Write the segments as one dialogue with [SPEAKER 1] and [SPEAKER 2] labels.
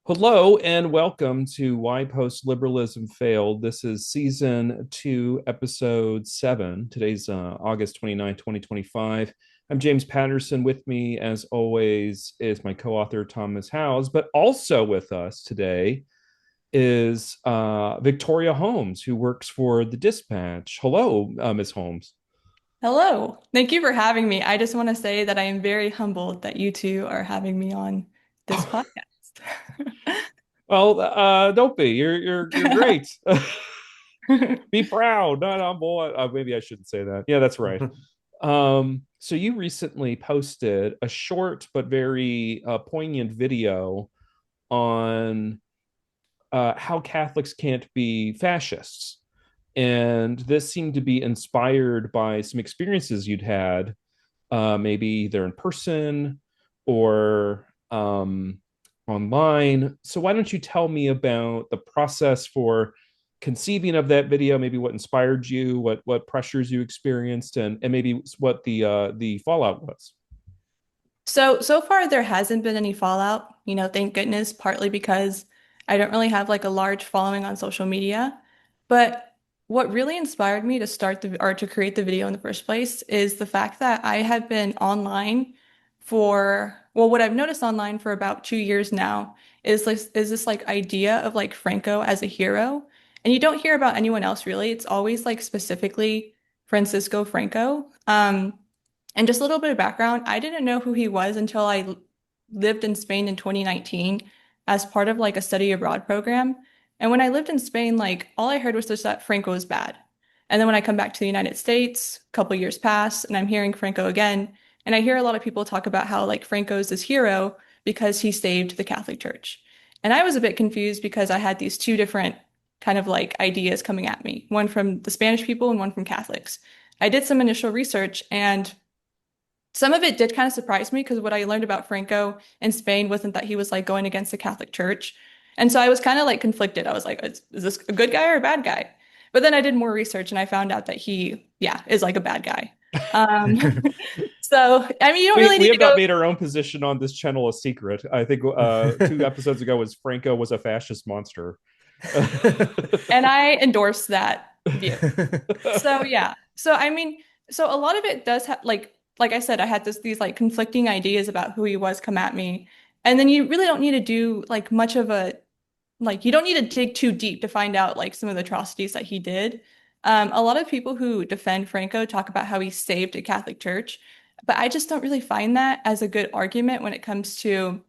[SPEAKER 1] Hello and welcome to Why Post-liberalism Failed. This is season 2, episode 7. Today's August 29th, 2025. I'm James Patterson. With me, as always, is my co-author Thomas Howes, but also with us today is Victoria Holmes, who works for the Dispatch. Hello, Ms. Holmes.
[SPEAKER 2] Hello. Thank you for having me. I just want to say that I am very humbled that you two are having me on this podcast.
[SPEAKER 1] Well, don't be. You're great. Be proud. No, no, boy. Maybe I shouldn't say that. Yeah, that's right. So you recently posted a short but very poignant video on how Catholics can't be fascists. And this seemed to be inspired by some experiences you'd had, maybe either in person or online. So why don't you tell me about the process for conceiving of that video, maybe what inspired you, what pressures you experienced, and maybe what the fallout was.
[SPEAKER 2] So far there hasn't been any fallout, thank goodness, partly because I don't really have like a large following on social media. But what really inspired me to start the or to create the video in the first place is the fact that I have been online what I've noticed online for about 2 years now is this like idea of like Franco as a hero. And you don't hear about anyone else really. It's always like specifically Francisco Franco. And just a little bit of background, I didn't know who he was until lived in Spain in 2019 as part of like a study abroad program. And when I lived in Spain, like all I heard was just that Franco was bad. And then when I come back to the United States, a couple years pass and I'm hearing Franco again. And I hear a lot of people talk about how like Franco is this hero because he saved the Catholic Church. And I was a bit confused because I had these two different kind of like ideas coming at me, one from the Spanish people and one from Catholics. I did some initial research and some of it did kind of surprise me because what I learned about Franco in Spain wasn't that he was like going against the Catholic Church. And so I was kind of like conflicted. I was like, is this a good guy or a bad guy? But then I did more research and I found out that he, yeah, is like a bad guy. Um, so, I mean, you don't
[SPEAKER 1] we
[SPEAKER 2] really
[SPEAKER 1] we
[SPEAKER 2] need to
[SPEAKER 1] have not
[SPEAKER 2] go.
[SPEAKER 1] made our own position on this channel a secret. I think 2 episodes ago was Franco was a fascist monster.
[SPEAKER 2] And I endorse that view. So, yeah. So, I mean, so a lot of it does have like I said, I had these like conflicting ideas about who he was come at me. And then you really don't need to do like much of a like you don't need to dig too deep to find out like some of the atrocities that he did. A lot of people who defend Franco talk about how he saved a Catholic Church, but I just don't really find that as a good argument when it comes to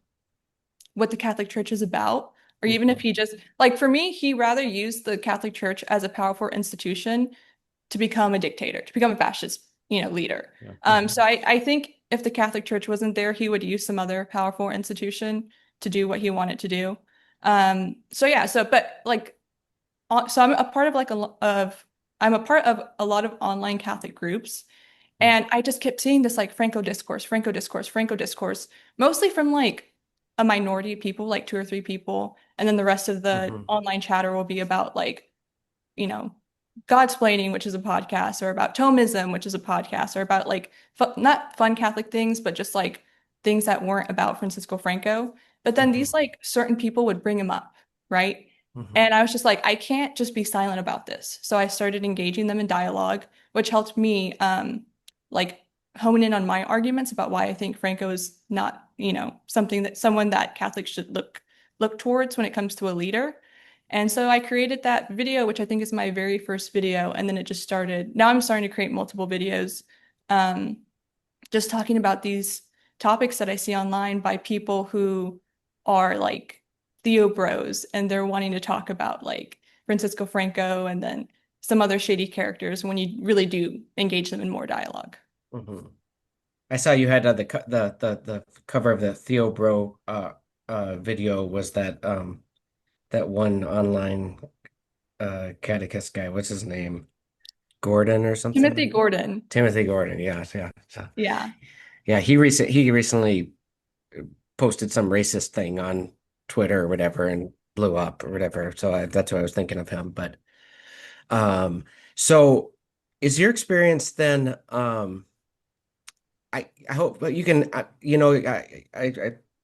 [SPEAKER 2] what the Catholic Church is about. Or even if he just like for me, he rather used the Catholic Church as a powerful institution to become a dictator, to become a fascist, leader.
[SPEAKER 1] Yeah.
[SPEAKER 2] So I think if the Catholic Church wasn't there, he would use some other powerful institution to do what he wanted to do. So yeah, so but like, so I'm a part of like I'm a part of a lot of online Catholic groups, and I just kept seeing this like Franco discourse, Franco discourse, Franco discourse, mostly from like a minority of people, like two or three people, and then the rest of the
[SPEAKER 1] Mhm.
[SPEAKER 2] online chatter will be about like you know, Godsplaining, which is a podcast, or about Thomism, which is a podcast, or about like not fun Catholic things, but just like things that weren't about Francisco Franco. But then these
[SPEAKER 1] Mhm.
[SPEAKER 2] like certain people would bring him up, right?
[SPEAKER 1] Mhm.
[SPEAKER 2] And I was just like, I can't just be silent about this. So I started engaging them in dialogue, which helped me like hone in on my arguments about why I think Franco is not, something that someone that Catholics should look towards when it comes to a leader. And so I created that video, which I think is my very first video. And then it just started. Now I'm starting to create multiple videos, um, just talking about these topics that I see online by people who are like Theo bros and they're wanting to talk about like Francisco Franco and then some other shady characters when you really do engage them in more dialogue.
[SPEAKER 3] Mhm. I saw you had the cover of the Theo Bro video was that one online catechist guy. What's his name? Gordon or
[SPEAKER 2] Timothy
[SPEAKER 3] something?
[SPEAKER 2] Gordon.
[SPEAKER 3] Timothy Gordon. Yeah, yeah. So,
[SPEAKER 2] Yeah.
[SPEAKER 3] yeah, he recently posted some racist thing on Twitter or whatever and blew up or whatever. So that's why I was thinking of him. But um, so is your experience then? I hope but you can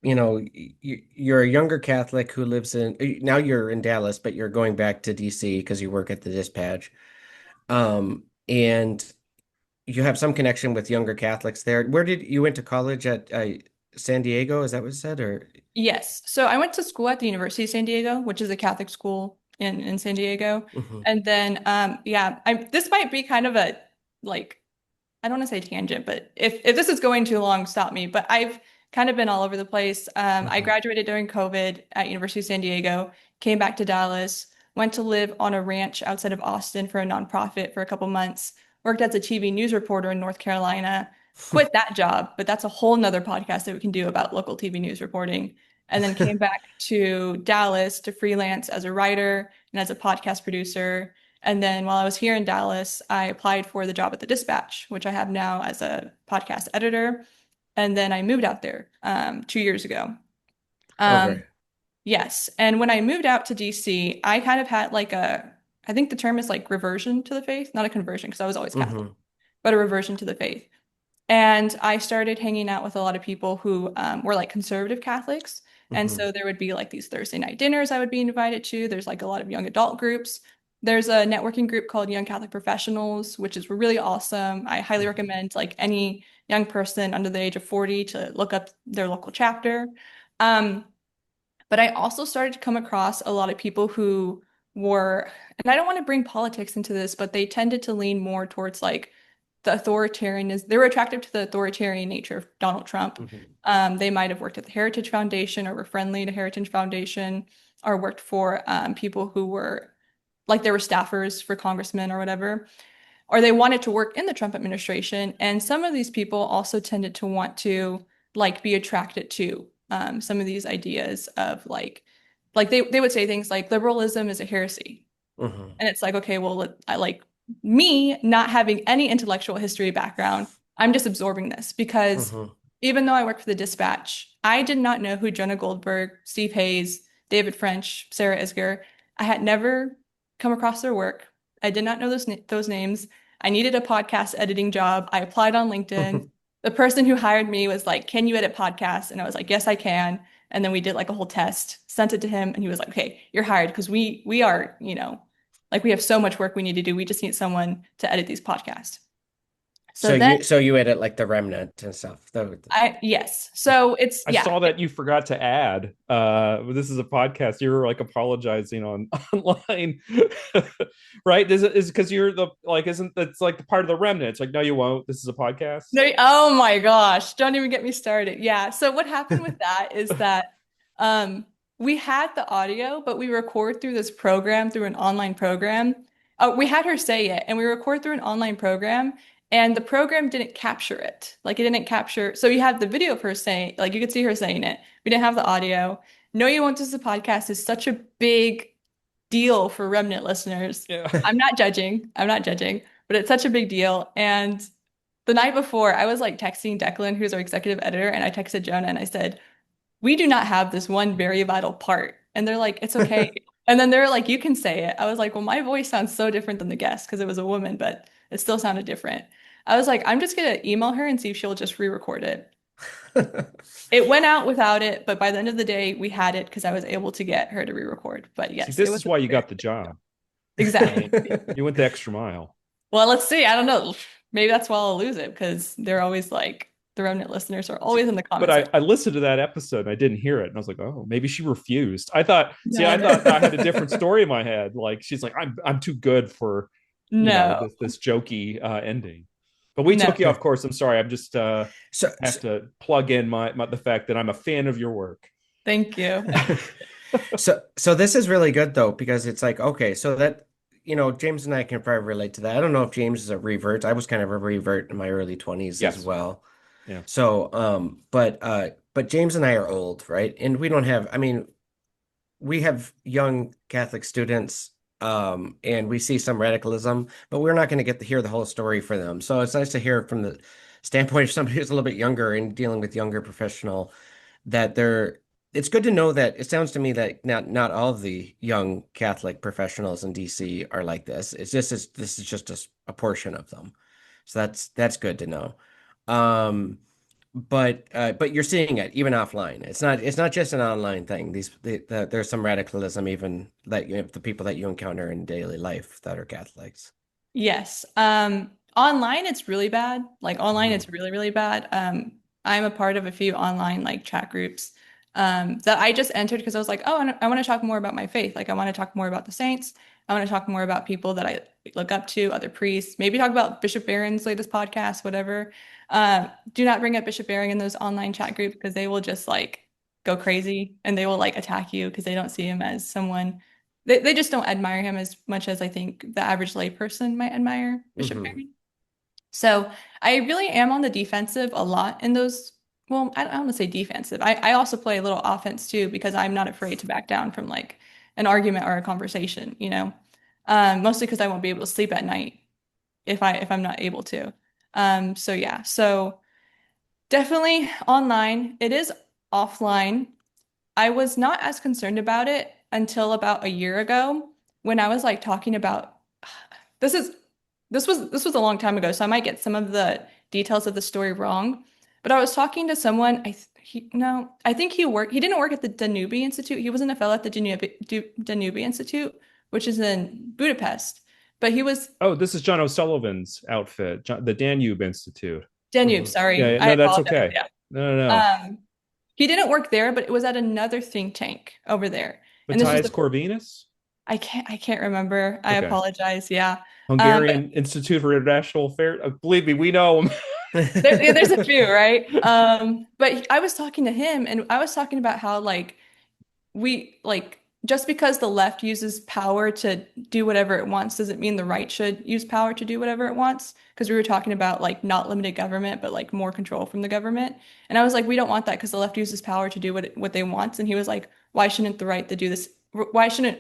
[SPEAKER 3] you're a younger Catholic who lives in now you're in Dallas, but you're going back to DC because you work at the Dispatch. And you have some connection with younger Catholics there. Where did you went to college at San Diego? Is that what it said? Or
[SPEAKER 2] Yes. So I went to school at the University of San Diego, which is a Catholic school in San Diego.
[SPEAKER 3] Mhm.
[SPEAKER 2] And then yeah, this might be kind of a like I don't want to say tangent, but if this is going too long, stop me. But I've kind of been all over the place. I
[SPEAKER 3] Mhm.
[SPEAKER 2] graduated during COVID at University of San Diego, came back to Dallas, went to live on a ranch outside of Austin for a nonprofit for a couple months, worked as a TV news reporter in North Carolina, quit that job, but that's a whole nother podcast that we can do about local TV news reporting. And then came back to Dallas to freelance as a writer and as a podcast producer. And then while I was here in Dallas, I applied for the job at the Dispatch, which I have now as a podcast editor. And then I moved out there 2 years ago. Um,
[SPEAKER 3] Okay.
[SPEAKER 2] yes. And when I moved out to DC, I kind of had like I think the term is like reversion to the faith, not a conversion because I was always Catholic,
[SPEAKER 3] Hmm.
[SPEAKER 2] but a reversion to the faith. And I started hanging out with a lot of people who were like conservative Catholics. And
[SPEAKER 3] Hmm.
[SPEAKER 2] so there would be like these Thursday night dinners I would be invited to. There's like a lot of young adult groups. There's a networking group called Young Catholic Professionals, which is really awesome. I highly recommend like any young person under the age of 40 to look up their local chapter. Um, but I also started to come across a lot of people who were, and I don't want to bring politics into this, but they tended to lean more towards like the authoritarian is they were attracted to the authoritarian nature of Donald Trump.
[SPEAKER 3] Hmm.
[SPEAKER 2] They might have worked at the Heritage Foundation or were friendly to Heritage Foundation or worked for people who were like they were staffers for congressmen or whatever or they wanted to work in the Trump administration. And some of these people also tended to want to like be attracted to some of these ideas of like they would say things like liberalism is a heresy.
[SPEAKER 3] Hmm.
[SPEAKER 2] And it's like, okay, well, I like me not having any intellectual history background, I'm just absorbing this because
[SPEAKER 3] Hmm.
[SPEAKER 2] even though I worked for the Dispatch, I did not know who Jonah Goldberg, Steve Hayes, David French, Sarah Isger. I had never come across their work. I did not know those names. I needed a podcast editing job. I applied on LinkedIn. The person who hired me was like, "Can you edit podcasts?" And I was like, "Yes, I can." And then we did like a whole test, sent it to him, and he was like, "Okay, you're hired because we are, like we have so much work we need to do. We just need someone to edit these podcasts." So then
[SPEAKER 3] So you edit like the remnant and stuff.
[SPEAKER 2] yes. So it's
[SPEAKER 1] I
[SPEAKER 2] yeah.
[SPEAKER 1] saw that you forgot to add. This is a podcast. You were like apologizing on online, right? Is because you're the like isn't that's like the part of the remnant? It's like no, you won't. This is a podcast.
[SPEAKER 2] Oh my gosh, don't even get me started. Yeah. So what happened with that is that um we had the audio, but we record through this program, through an online program. We had her say it, and we record through an online program, and the program didn't capture it. Like it didn't capture. So you have the video of her saying, like you could see her saying it. We didn't have the audio. No, You Want This is a Podcast is such a big deal for Remnant listeners.
[SPEAKER 1] Yeah.
[SPEAKER 2] I'm not judging. I'm not judging, but it's such a big deal. And the night before, I was like texting Declan, who's our executive editor, and I texted Jonah and I said, "We do not have this one very vital part." And they're like, "It's okay." And then they're like, "You can say it." I was like, "Well, my voice sounds so different than the guest because it was a woman, but it still sounded different." I was like, "I'm just gonna email her and see if she'll just re-record it." It went out without it, but by the end of the day, we had it because I was able to get her to re-record. But
[SPEAKER 1] See,
[SPEAKER 2] yes, it
[SPEAKER 1] this
[SPEAKER 2] was
[SPEAKER 1] is why you
[SPEAKER 2] very
[SPEAKER 1] got the job, right?
[SPEAKER 2] exactly.
[SPEAKER 1] You went the extra mile.
[SPEAKER 2] Well, let's see. I don't know. Maybe that's why I'll lose it because they're always like the Remnant listeners are
[SPEAKER 1] See,
[SPEAKER 2] always in the
[SPEAKER 1] but
[SPEAKER 2] comment
[SPEAKER 1] I,
[SPEAKER 2] section.
[SPEAKER 1] I listened to that episode and I didn't hear it. And I was like, oh, maybe she refused.
[SPEAKER 2] No,
[SPEAKER 1] I
[SPEAKER 2] no,
[SPEAKER 1] thought I had a different story in my head. Like she's like, I'm too good for,
[SPEAKER 2] no,
[SPEAKER 1] this jokey ending. But we
[SPEAKER 2] no.
[SPEAKER 1] took you off course. I'm sorry. I'm just
[SPEAKER 3] So
[SPEAKER 1] have to plug in my the fact that I'm a fan of your work.
[SPEAKER 2] Thank you. I
[SPEAKER 3] so this is really good though because it's like okay, so that James and I can probably relate to that. I don't know if James is a revert. I was kind of a revert in my early 20s as
[SPEAKER 1] Yes.
[SPEAKER 3] well.
[SPEAKER 1] Yeah.
[SPEAKER 3] So but James and I are old, right? And we don't have I mean, we have young Catholic students and we see some radicalism, but we're not going to get to hear the whole story for them. So it's nice to hear from the standpoint of somebody who's a little bit younger and dealing with younger professional that they're it's good to know that it sounds to me that not all of the young Catholic professionals in DC are like this. This is just a portion of them. So that's good to know. Um, but you're seeing it even offline. It's not just an online thing. There's some radicalism even that the people that you encounter in daily life that are Catholics.
[SPEAKER 2] Yes. Online it's really bad. Like online
[SPEAKER 3] Mhm.
[SPEAKER 2] it's really, really bad. I'm a part of a few online like chat groups that I just entered because I was like, oh, I want to talk more about my faith. Like I want to talk more about the saints. I want to talk more about people that I look up to, other priests, maybe talk about Bishop Barron's latest podcast, whatever. Do not bring up Bishop Barron in those online chat groups because they will just like go crazy and they will like attack you because they don't see him as someone they just don't admire him as much as I think the average layperson might admire Bishop
[SPEAKER 3] Mhm.
[SPEAKER 2] Barron. So I really am on the defensive a lot in those. Well, I don't want to say defensive. I also play a little offense too because I'm not afraid to back down from like an argument or a conversation, you know. Mostly because I won't be able to sleep at night if I'm not able to. So yeah, so definitely online. It is offline. I was not as concerned about it until about a year ago when I was like talking about this is this was a long time ago, so I might get some of the details of the story wrong. But I was talking to someone, I think he didn't work at the Danube Institute. He wasn't a fellow at the Danube Institute, which is in Budapest. But he was
[SPEAKER 1] Oh, this is John O'Sullivan's outfit, the Danube Institute.
[SPEAKER 2] Danube,
[SPEAKER 3] Mhm.
[SPEAKER 2] sorry.
[SPEAKER 1] Yeah,
[SPEAKER 2] I
[SPEAKER 1] no, that's
[SPEAKER 2] apologize.
[SPEAKER 1] okay.
[SPEAKER 2] Yeah.
[SPEAKER 1] No, no, no.
[SPEAKER 2] Um, he didn't work there, but it was at another think tank over there. And this was
[SPEAKER 1] Matthias
[SPEAKER 2] the
[SPEAKER 1] Corvinus.
[SPEAKER 2] I can't remember. I
[SPEAKER 1] Okay.
[SPEAKER 2] apologize. Yeah. But
[SPEAKER 1] Hungarian Institute for International Affairs. Believe me, we know him.
[SPEAKER 2] yeah, there's a few, right? But I was talking to him and I was talking about how like we like just because the left uses power to do whatever it wants doesn't mean the right should use power to do whatever it wants. Because we were talking about like not limited government, but like more control from the government. And I was like, we don't want that because the left uses power to do what they want. And he was like, why shouldn't the right to do this? Why shouldn't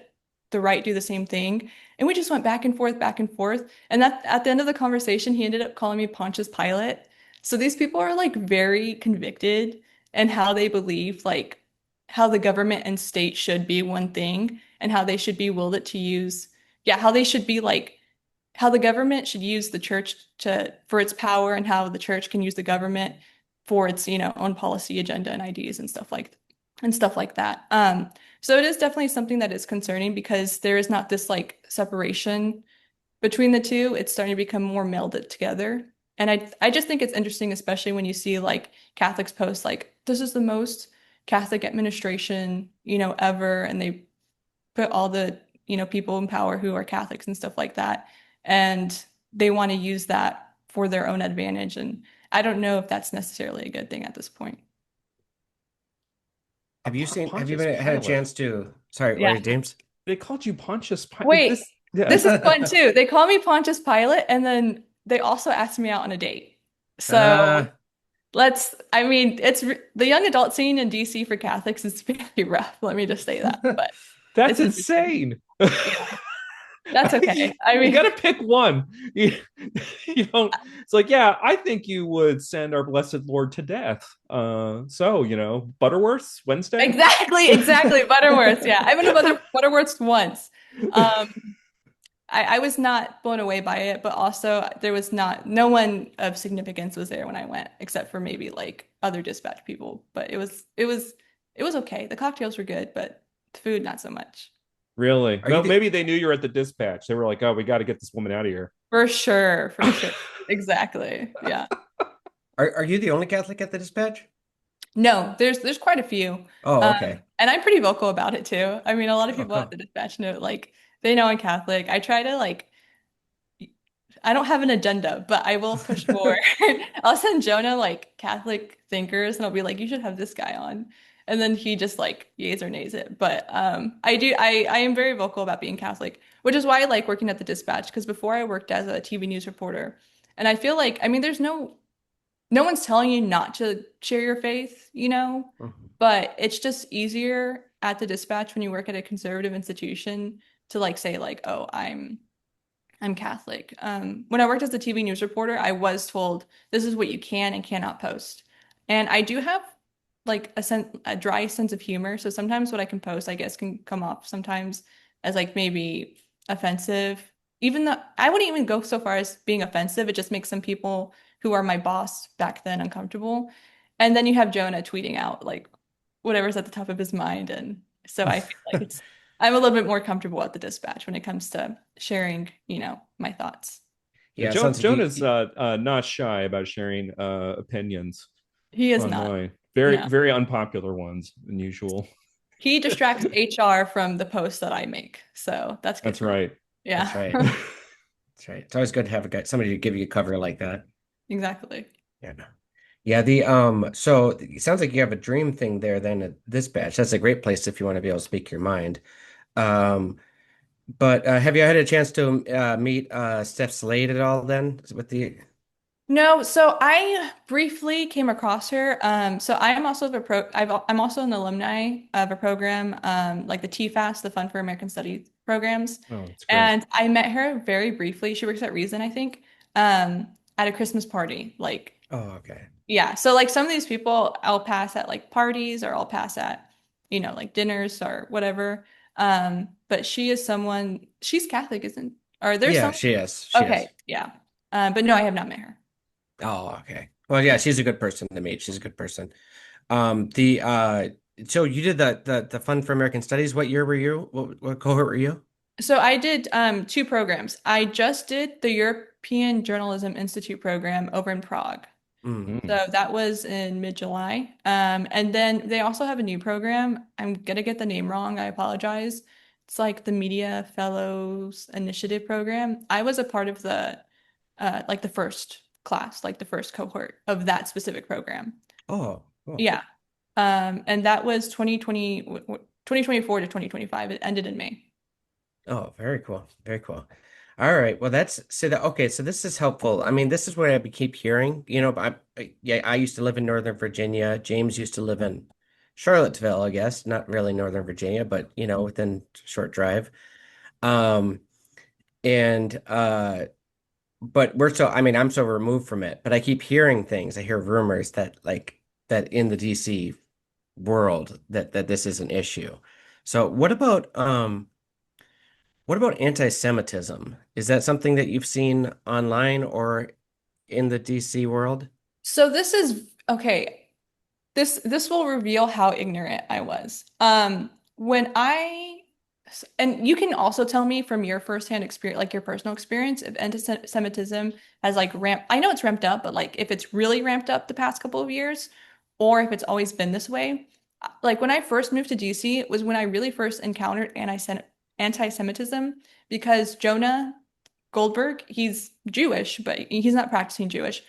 [SPEAKER 2] the right do the same thing? And we just went back and forth, back and forth. And that at the end of the conversation, he ended up calling me Pontius Pilate. So these people are like very convicted in how they believe like how the government and state should be one thing and how they should be willed to use, yeah, how they should be like, how the government should use the church to for its power and how the church can use the government for its, own policy agenda and ideas and stuff like that. So it is definitely something that is concerning because there is not this like separation between the two. It's starting to become more melded together. And I just think it's interesting, especially when you see like Catholics post like this is the most Catholic administration, ever, and they put all the, people in power who are Catholics and stuff like that. And they want to use that for their own advantage. And I don't know if that's necessarily a good thing at this point.
[SPEAKER 3] Have you
[SPEAKER 1] Pontius
[SPEAKER 3] had a
[SPEAKER 1] Pilate.
[SPEAKER 3] chance to, sorry,
[SPEAKER 2] Yeah.
[SPEAKER 3] or James?
[SPEAKER 1] They called you Pontius Pilate.
[SPEAKER 2] Wait,
[SPEAKER 1] This, yeah.
[SPEAKER 2] this is fun too. They call me Pontius Pilate, and then they also asked me out on a date. So
[SPEAKER 3] Uh,
[SPEAKER 2] I mean, the young adult scene in DC for Catholics is very rough. Let me just say that. But
[SPEAKER 1] That's
[SPEAKER 2] it's interesting.
[SPEAKER 1] insane.
[SPEAKER 2] Yeah, that's okay. I
[SPEAKER 1] You got
[SPEAKER 2] mean,
[SPEAKER 1] to pick one. You don't. It's like, yeah, I think you would send our blessed Lord to death. So Butterworth's Wednesday.
[SPEAKER 2] exactly, exactly. Butterworth. Yeah, I've been to Butterworth once. Um, I was not blown away by it, but also there was no one of significance was there when I went, except for maybe like other dispatch people. But it was okay. The cocktails were good, but the food not so much.
[SPEAKER 1] Really?
[SPEAKER 3] are you
[SPEAKER 1] Well,
[SPEAKER 3] the
[SPEAKER 1] maybe they knew you were at the dispatch. They were like, "Oh, we got to get this woman out of here."
[SPEAKER 2] For sure, for sure. Exactly. Yeah.
[SPEAKER 3] are you the only Catholic at the dispatch?
[SPEAKER 2] No, there's quite a few.
[SPEAKER 3] Oh, okay.
[SPEAKER 2] And I'm pretty vocal about it too. I mean, a lot of
[SPEAKER 3] Oh,
[SPEAKER 2] people at
[SPEAKER 3] cool.
[SPEAKER 2] the dispatch know like they know I'm Catholic. I try to like I don't have an agenda, but I will push more. I'll send Jonah like Catholic thinkers and I'll be like, you should have this guy on. And then he just like yays or nays it. But I am very vocal about being Catholic, which is why I like working at the Dispatch, because before I worked as a TV news reporter. And I feel like, I mean, there's no one's telling you not to share your faith,
[SPEAKER 3] Mhm.
[SPEAKER 2] but it's just easier at the Dispatch when you work at a conservative institution to like say like, oh, I'm Catholic. When I worked as a TV news reporter, I was told this is what you can and cannot post. And I do have like a dry sense of humor. So sometimes what I can post, I guess, can come off sometimes as like maybe offensive. Even though I wouldn't even go so far as being offensive, it just makes some people who are my boss back then uncomfortable. And then you have Jonah tweeting out like whatever's at the top of his mind. And so I feel like I'm a little bit more comfortable at the dispatch when it comes to sharing, my thoughts.
[SPEAKER 1] Yeah,
[SPEAKER 3] Yeah, it sounds like
[SPEAKER 1] Jonah's not shy about sharing opinions
[SPEAKER 2] He is not.
[SPEAKER 1] online. Very,
[SPEAKER 2] No.
[SPEAKER 1] very unpopular ones, unusual.
[SPEAKER 2] He distracts HR from the posts that I make. So that's good
[SPEAKER 1] That's
[SPEAKER 2] for him.
[SPEAKER 1] right.
[SPEAKER 2] Yeah,
[SPEAKER 3] that's right. That's right. It's always good to have a guy, somebody to give you a cover like that.
[SPEAKER 2] exactly.
[SPEAKER 3] Yeah. Yeah, so it sounds like you have a dream thing there then at this batch. That's a great place if you want to be able to speak your mind. Um, but have you had a chance to meet Steph Slade at all then with the
[SPEAKER 2] No, so I briefly came across her. So I am also I'm also an alumni of a program, like the TFAS, the Fund for American Studies programs.
[SPEAKER 1] Oh, that's great.
[SPEAKER 2] And I met her very briefly. She works at Reason, I think, at a Christmas party. Like,
[SPEAKER 3] Oh, okay.
[SPEAKER 2] yeah. So like some of these people I'll pass at like parties or I'll pass at, like dinners or whatever. But she is someone, she's Catholic, isn't, or there's
[SPEAKER 3] Yeah,
[SPEAKER 2] some,
[SPEAKER 3] she is. She is.
[SPEAKER 2] okay, yeah. But no, I have not met her.
[SPEAKER 3] Oh, okay. Well, yeah, she's a good person to meet. She's a good person. The so you did the Fund for American Studies. What year were you? What cohort were you?
[SPEAKER 2] So I did two programs. I just did the European Journalism Institute program over in Prague.
[SPEAKER 3] Mm.
[SPEAKER 1] Mm.
[SPEAKER 2] So that was in mid-July. And then they also have a new program. I'm gonna get the name wrong. I apologize. It's like the Media Fellows Initiative program. I was a part of the like the first class, like the first cohort of that specific program.
[SPEAKER 3] Oh, cool.
[SPEAKER 2] Yeah. And that was 2024 to 2025. It ended in May.
[SPEAKER 3] Oh, very cool. Very cool. All right. Well, that's so that okay. So this is helpful. I mean, this is what I keep hearing. Yeah, I used to live in Northern Virginia. James used to live in Charlottesville, I guess. Not really Northern Virginia, but within short drive. Um, and but I mean, I'm so removed from it, but I keep hearing things. I hear rumors that in the DC world that this is an issue. So what about anti-Semitism? Is that something that you've seen online or in the DC world?
[SPEAKER 2] So this is okay. This will reveal how ignorant I was. When I and you can also tell me from your firsthand experience, like your personal experience, if anti-Semitism has like ramped. I know it's ramped up, but like if it's really ramped up the past couple of years, or if it's always been this way. Like when I first moved to DC, it was when I really first encountered anti-Semitism because Jonah Goldberg, he's Jewish, but he's not practicing Jewish.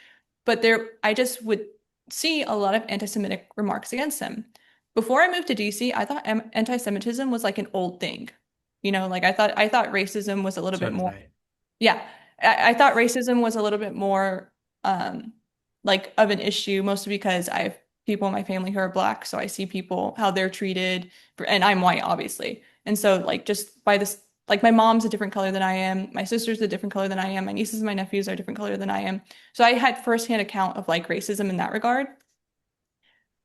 [SPEAKER 2] But I just would see a lot of anti-Semitic remarks against him. Before I moved to DC, I thought anti-Semitism was like an old thing. Like I thought racism was a little
[SPEAKER 3] So
[SPEAKER 2] bit
[SPEAKER 3] did
[SPEAKER 2] more,
[SPEAKER 3] I.
[SPEAKER 2] yeah. I thought racism was a little bit more like of an issue, mostly because I have people in my family who are black, so I see people how they're treated, and I'm white, obviously. And so like just by this, like my mom's a different color than I am, my sister's a different color than I am, my nieces and my nephews are a different color than I am. So I had firsthand account of like racism in that regard.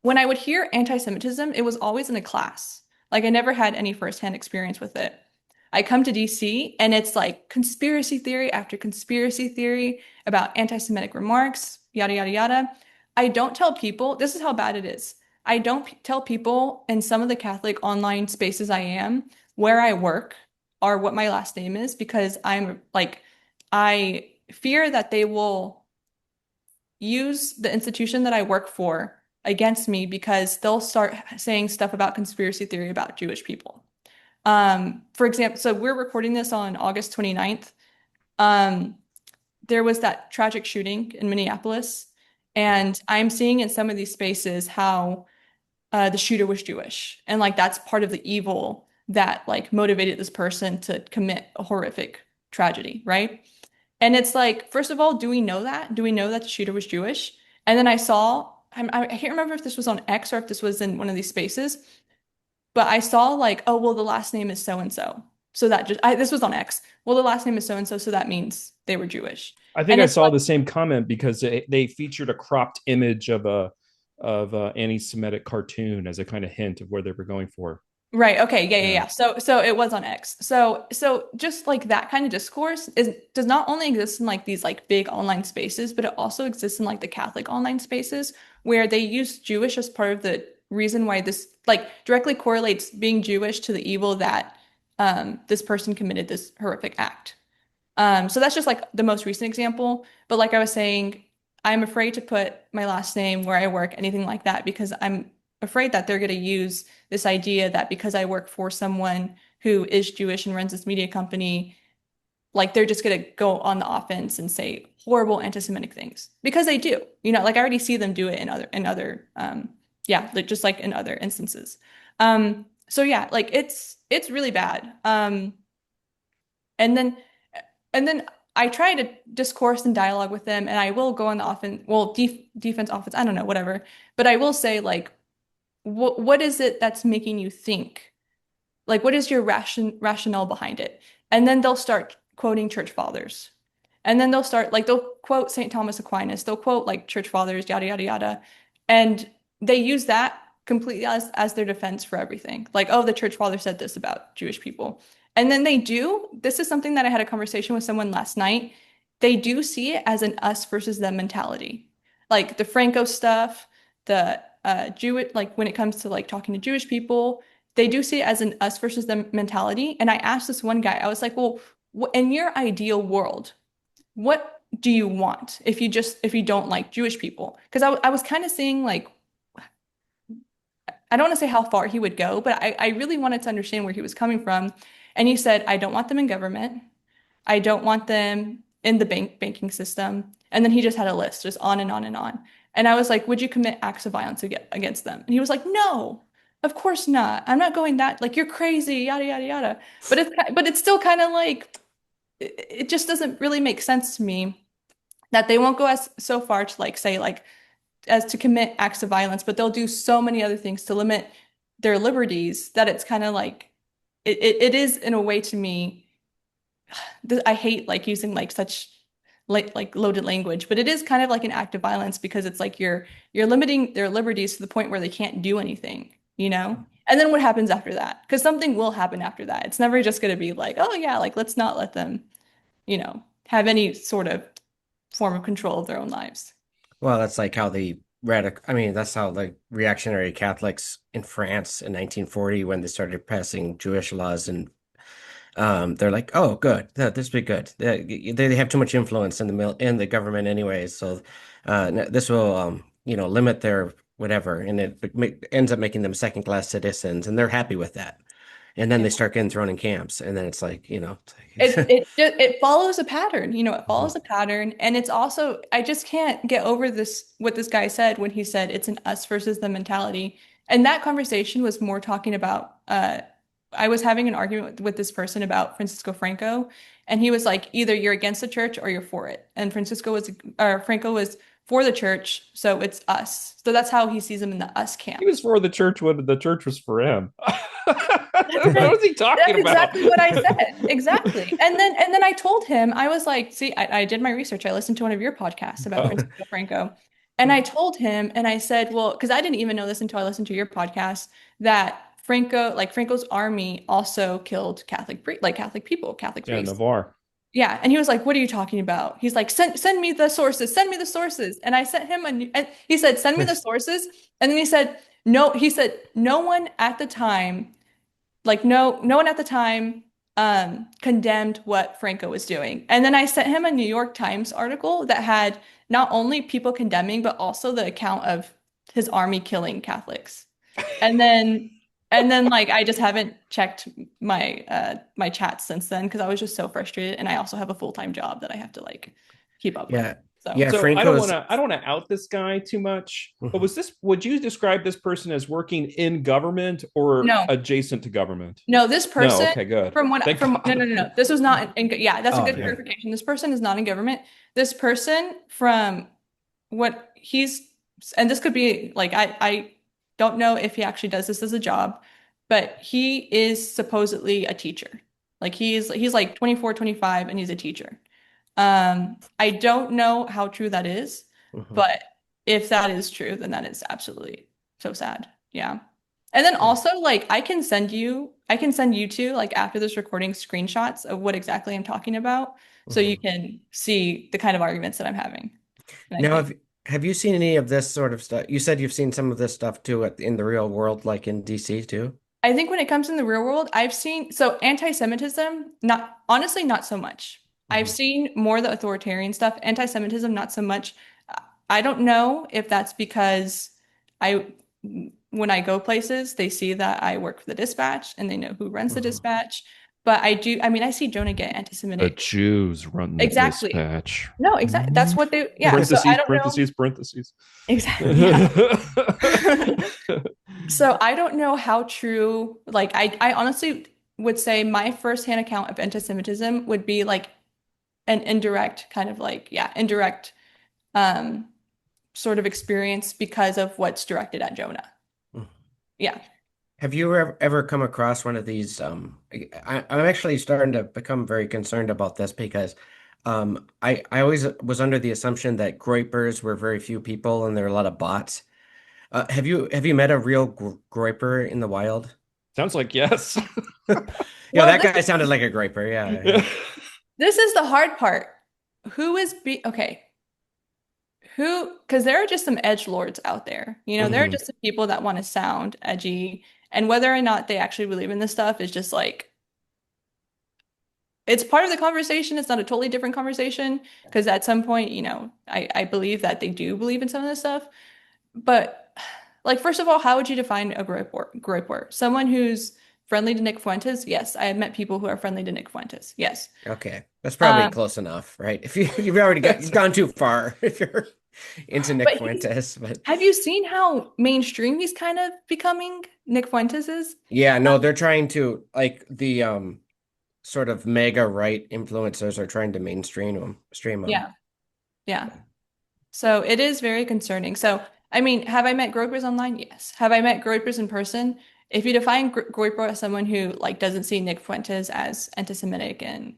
[SPEAKER 2] When I would hear anti-Semitism, it was always in a class. Like I never had any firsthand experience with it. I come to DC and it's like conspiracy theory after conspiracy theory about anti-Semitic remarks, yada, yada, yada. I don't tell people, this is how bad it is. I don't tell people in some of the Catholic online spaces I am where I work or what my last name is because I fear that they will use the institution that I work for against me because they'll start saying stuff about conspiracy theory about Jewish people. For example, so we're recording this on August 29th. Um, there was that tragic shooting in Minneapolis, and I'm seeing in some of these spaces how the shooter was Jewish, and like that's part of the evil that like motivated this person to commit a horrific tragedy, right? And it's like, first of all, do we know that? Do we know that the shooter was Jewish? And then I can't remember if this was on X or if this was in one of these spaces, but I saw like, oh, well, the last name is so and so. So this was on X. Well, the last name is so and so, so that means they were Jewish.
[SPEAKER 1] I think
[SPEAKER 2] And
[SPEAKER 1] I
[SPEAKER 2] it's
[SPEAKER 1] saw
[SPEAKER 2] like,
[SPEAKER 1] the same comment because they featured a cropped image of a anti-Semitic cartoon as a kind of hint of where they were going for.
[SPEAKER 2] right, okay, yeah, yeah,
[SPEAKER 1] Yeah.
[SPEAKER 2] yeah. So it was on X. So just like that kind of discourse does not only exist in like these like big online spaces, but it also exists in like the Catholic online spaces where they use Jewish as part of the reason why this like directly correlates being Jewish to the evil that this person committed this horrific act. So that's just like the most recent example. But like I was saying, I'm afraid to put my last name where I work, anything like that, because I'm afraid that they're going to use this idea that because I work for someone who is Jewish and runs this media company, like they're just going to go on the offense and say horrible anti-Semitic things because they do. Like I already see them do it in other yeah, like just like in other instances. So yeah, like it's really bad. And then and then I try to discourse and dialogue with them, and I will go on the offense, well, defense, offense, I don't know, whatever. But I will say, like, what is it that's making you think? Like, what is your rationale behind it? And then they'll start quoting church fathers. And then they'll start, like, they'll quote St. Thomas Aquinas, they'll quote, like, church fathers, yada, yada, yada. And they use that completely as their defense for everything. Like, oh, the church father said this about Jewish people. And then they do, this is something that I had a conversation with someone last night. They do see it as an us versus them mentality. Like the Franco stuff, the Jewish, like when it comes to like talking to Jewish people, they do see it as an us versus them mentality. And I asked this one guy, I was like, well, in your ideal world, what do you want if you don't like Jewish people? Because I was kind of seeing like, I don't want to say how far he would go, but I really wanted to understand where he was coming from. And he said, I don't want them in government. I don't want them in the banking system. And then he just had a list, just on and on and on. And I was like, would you commit acts of violence against them? And he was like, no, of course not. I'm not going that, like, you're crazy, yada, yada, yada. But it's still kind of like, it just doesn't really make sense to me that they won't go as so far to like say like as to commit acts of violence, but they'll do so many other things to limit their liberties that it's kind of like it is in a way to me. I hate like using like such like loaded language, but it is kind of like an act of violence because it's like you're limiting their liberties to the point where they can't do anything, you know? And then what happens after that? Because something will happen after that. It's never just going to be like, oh yeah, like let's not let them, have any sort of form of control of their own lives.
[SPEAKER 3] Well, that's like how the I mean, that's how the reactionary Catholics in France in 1940, when they started passing Jewish laws, and they're like, oh, good, this will be good. They have too much influence in the government anyways, so this will limit their whatever, and ends up making them second class citizens, and they're happy with that. And then
[SPEAKER 2] Yeah.
[SPEAKER 3] they start getting thrown in camps, and then it's like,
[SPEAKER 2] It
[SPEAKER 3] it's
[SPEAKER 2] it it follows a pattern, it
[SPEAKER 3] Mhm.
[SPEAKER 2] follows a pattern, and it's also I just can't get over this what this guy said when he said it's an us versus the mentality. And that conversation was more talking about I was having an argument with this person about Francisco Franco, and he was like either you're against the church or you're for it. And Franco was for the church, so it's us. So that's how he sees them in the us
[SPEAKER 1] He
[SPEAKER 2] camp.
[SPEAKER 1] was for the church when the church was for him.
[SPEAKER 2] That's
[SPEAKER 1] What
[SPEAKER 2] right.
[SPEAKER 1] was he talking
[SPEAKER 2] That's
[SPEAKER 1] about?
[SPEAKER 2] exactly what I said. Exactly. And then I told him, I was like, see, I did my research. I listened to one of your podcasts about Francisco Franco. And I told him, and I said, well, because I didn't even know this until I listened to your podcast, that Franco's army also killed Catholic people, Catholic
[SPEAKER 1] Yeah,
[SPEAKER 2] priests.
[SPEAKER 1] Navarre.
[SPEAKER 2] Yeah. And he was like, what are you talking about? He's like, send me the sources, send me the sources. And I sent him and he said, send me the sources. And then he said, no one at the time no one at the time condemned what Franco was doing. And then I sent him a New York Times article that had not only people condemning, but also the account of his army killing Catholics. And then like I just haven't checked my chats since then because I was just so frustrated. And I also have a full-time job that I have to like keep up with.
[SPEAKER 3] Yeah,
[SPEAKER 2] So
[SPEAKER 3] yeah.
[SPEAKER 1] So
[SPEAKER 3] Franco's.
[SPEAKER 1] I don't want to out this guy too much, but
[SPEAKER 3] Mhm.
[SPEAKER 1] would you describe this person as working in government or
[SPEAKER 2] no,
[SPEAKER 1] adjacent to government?
[SPEAKER 2] No, this
[SPEAKER 1] No,
[SPEAKER 2] person
[SPEAKER 1] okay, good.
[SPEAKER 2] from
[SPEAKER 1] Thank
[SPEAKER 2] no,
[SPEAKER 1] God.
[SPEAKER 2] no, no, no. This was not yeah, that's a
[SPEAKER 3] Oh,
[SPEAKER 2] good
[SPEAKER 3] yeah.
[SPEAKER 2] clarification. This person is not in government. This person from what he's and this could be like I don't know if he actually does this as a job, but he is supposedly a teacher. Like he's like 24, 25 and he's a teacher. I don't know how true that is,
[SPEAKER 3] Mhm.
[SPEAKER 2] but if that is true, then that is absolutely so sad. Yeah. And then
[SPEAKER 3] Yeah.
[SPEAKER 2] also like I can send you two like after this recording screenshots of what exactly I'm talking about so you
[SPEAKER 3] Mhm.
[SPEAKER 2] can see the kind of arguments that I'm having. And I
[SPEAKER 3] Now,
[SPEAKER 2] think
[SPEAKER 3] have you seen any of this sort of stuff? You said you've seen some of this stuff too in the real world, like in DC too.
[SPEAKER 2] I think when it comes in the real world, I've seen so anti-Semitism, not honestly, not so much. I've
[SPEAKER 3] Hmm.
[SPEAKER 2] seen more of the authoritarian stuff. Anti-Semitism, not so much. I don't know if that's because I, when I go places, they see that I work for the dispatch and they know who runs the
[SPEAKER 3] Hmm.
[SPEAKER 2] dispatch. But I do, I mean, I see Jonah get
[SPEAKER 1] The
[SPEAKER 2] anti-Semitic.
[SPEAKER 1] Jews run the
[SPEAKER 2] Exactly.
[SPEAKER 1] dispatch.
[SPEAKER 2] No, exactly. That's what they, yeah. So I
[SPEAKER 1] Parentheses,
[SPEAKER 2] don't know.
[SPEAKER 1] parentheses, parentheses.
[SPEAKER 2] Exactly. Yeah. So I don't know how true, like I honestly would say my firsthand account of anti-Semitism would be like an indirect kind of like, yeah, indirect um sort of experience because of what's directed at Jonah. Yeah.
[SPEAKER 3] Have you ever come across one of these? I'm actually starting to become very concerned about this because I always was under the assumption that groypers were very few people and there are a lot of bots. Have you met a real groyper in the wild?
[SPEAKER 1] Sounds like yes.
[SPEAKER 3] Yeah,
[SPEAKER 2] Well,
[SPEAKER 3] that guy sounded like a groyper. Yeah, yeah.
[SPEAKER 2] this is the hard part. Who is be okay? Who, because there are just some edge lords out there. There are
[SPEAKER 3] Hmm.
[SPEAKER 2] just some people that want to sound edgy, and whether or not they actually believe in this stuff is just like it's part of the conversation. It's not a totally different conversation because at some point, I believe that they do believe in some of this stuff. But like, first of all, how would you define a groyper? Someone who's friendly to Nick Fuentes? Yes, I have met people who are friendly to Nick Fuentes. Yes.
[SPEAKER 3] Okay, that's probably
[SPEAKER 2] Um,
[SPEAKER 3] close enough, right? If you've gone too far if you're into Nick
[SPEAKER 2] but
[SPEAKER 3] Fuentes, but
[SPEAKER 2] have you seen how mainstream he's kind of becoming? Nick Fuentes is?
[SPEAKER 3] yeah, no, they're trying to like the sort of mega right influencers are trying to stream them.
[SPEAKER 2] Yeah, yeah. So it is very concerning. So, I mean, have I met gropers online? Yes. Have I met gropers in person? If you define groper as someone who like doesn't see Nick Fuentes as anti-Semitic and,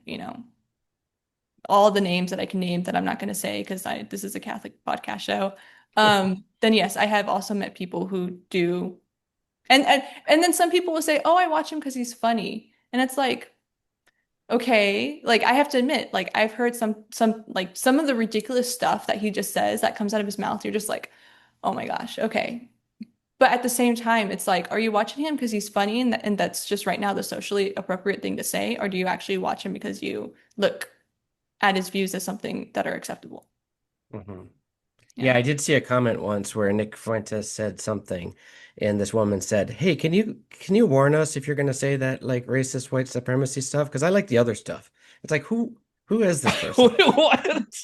[SPEAKER 2] all the names that I can name that I'm not going to say because I this is a Catholic podcast show, then yes, I have also met people who do. And then some people will say, "Oh, I watch him because he's funny." And it's like, okay, like I have to admit, like I've heard some like some of the ridiculous stuff that he just says that comes out of his mouth. You're just like, "Oh my gosh, okay." But at the same time, it's like, are you watching him because he's funny and that's just right now the socially appropriate thing to say, or do you actually watch him because you look at his views as something that are acceptable?
[SPEAKER 3] Hmm.
[SPEAKER 2] Yeah.
[SPEAKER 3] Yeah, I did see a comment once where Nick Fuentes said something, and this woman said, "Hey, can you warn us if you're going to say that like racist white supremacy stuff? Because I like the other stuff." It's like who is this person?
[SPEAKER 1] What?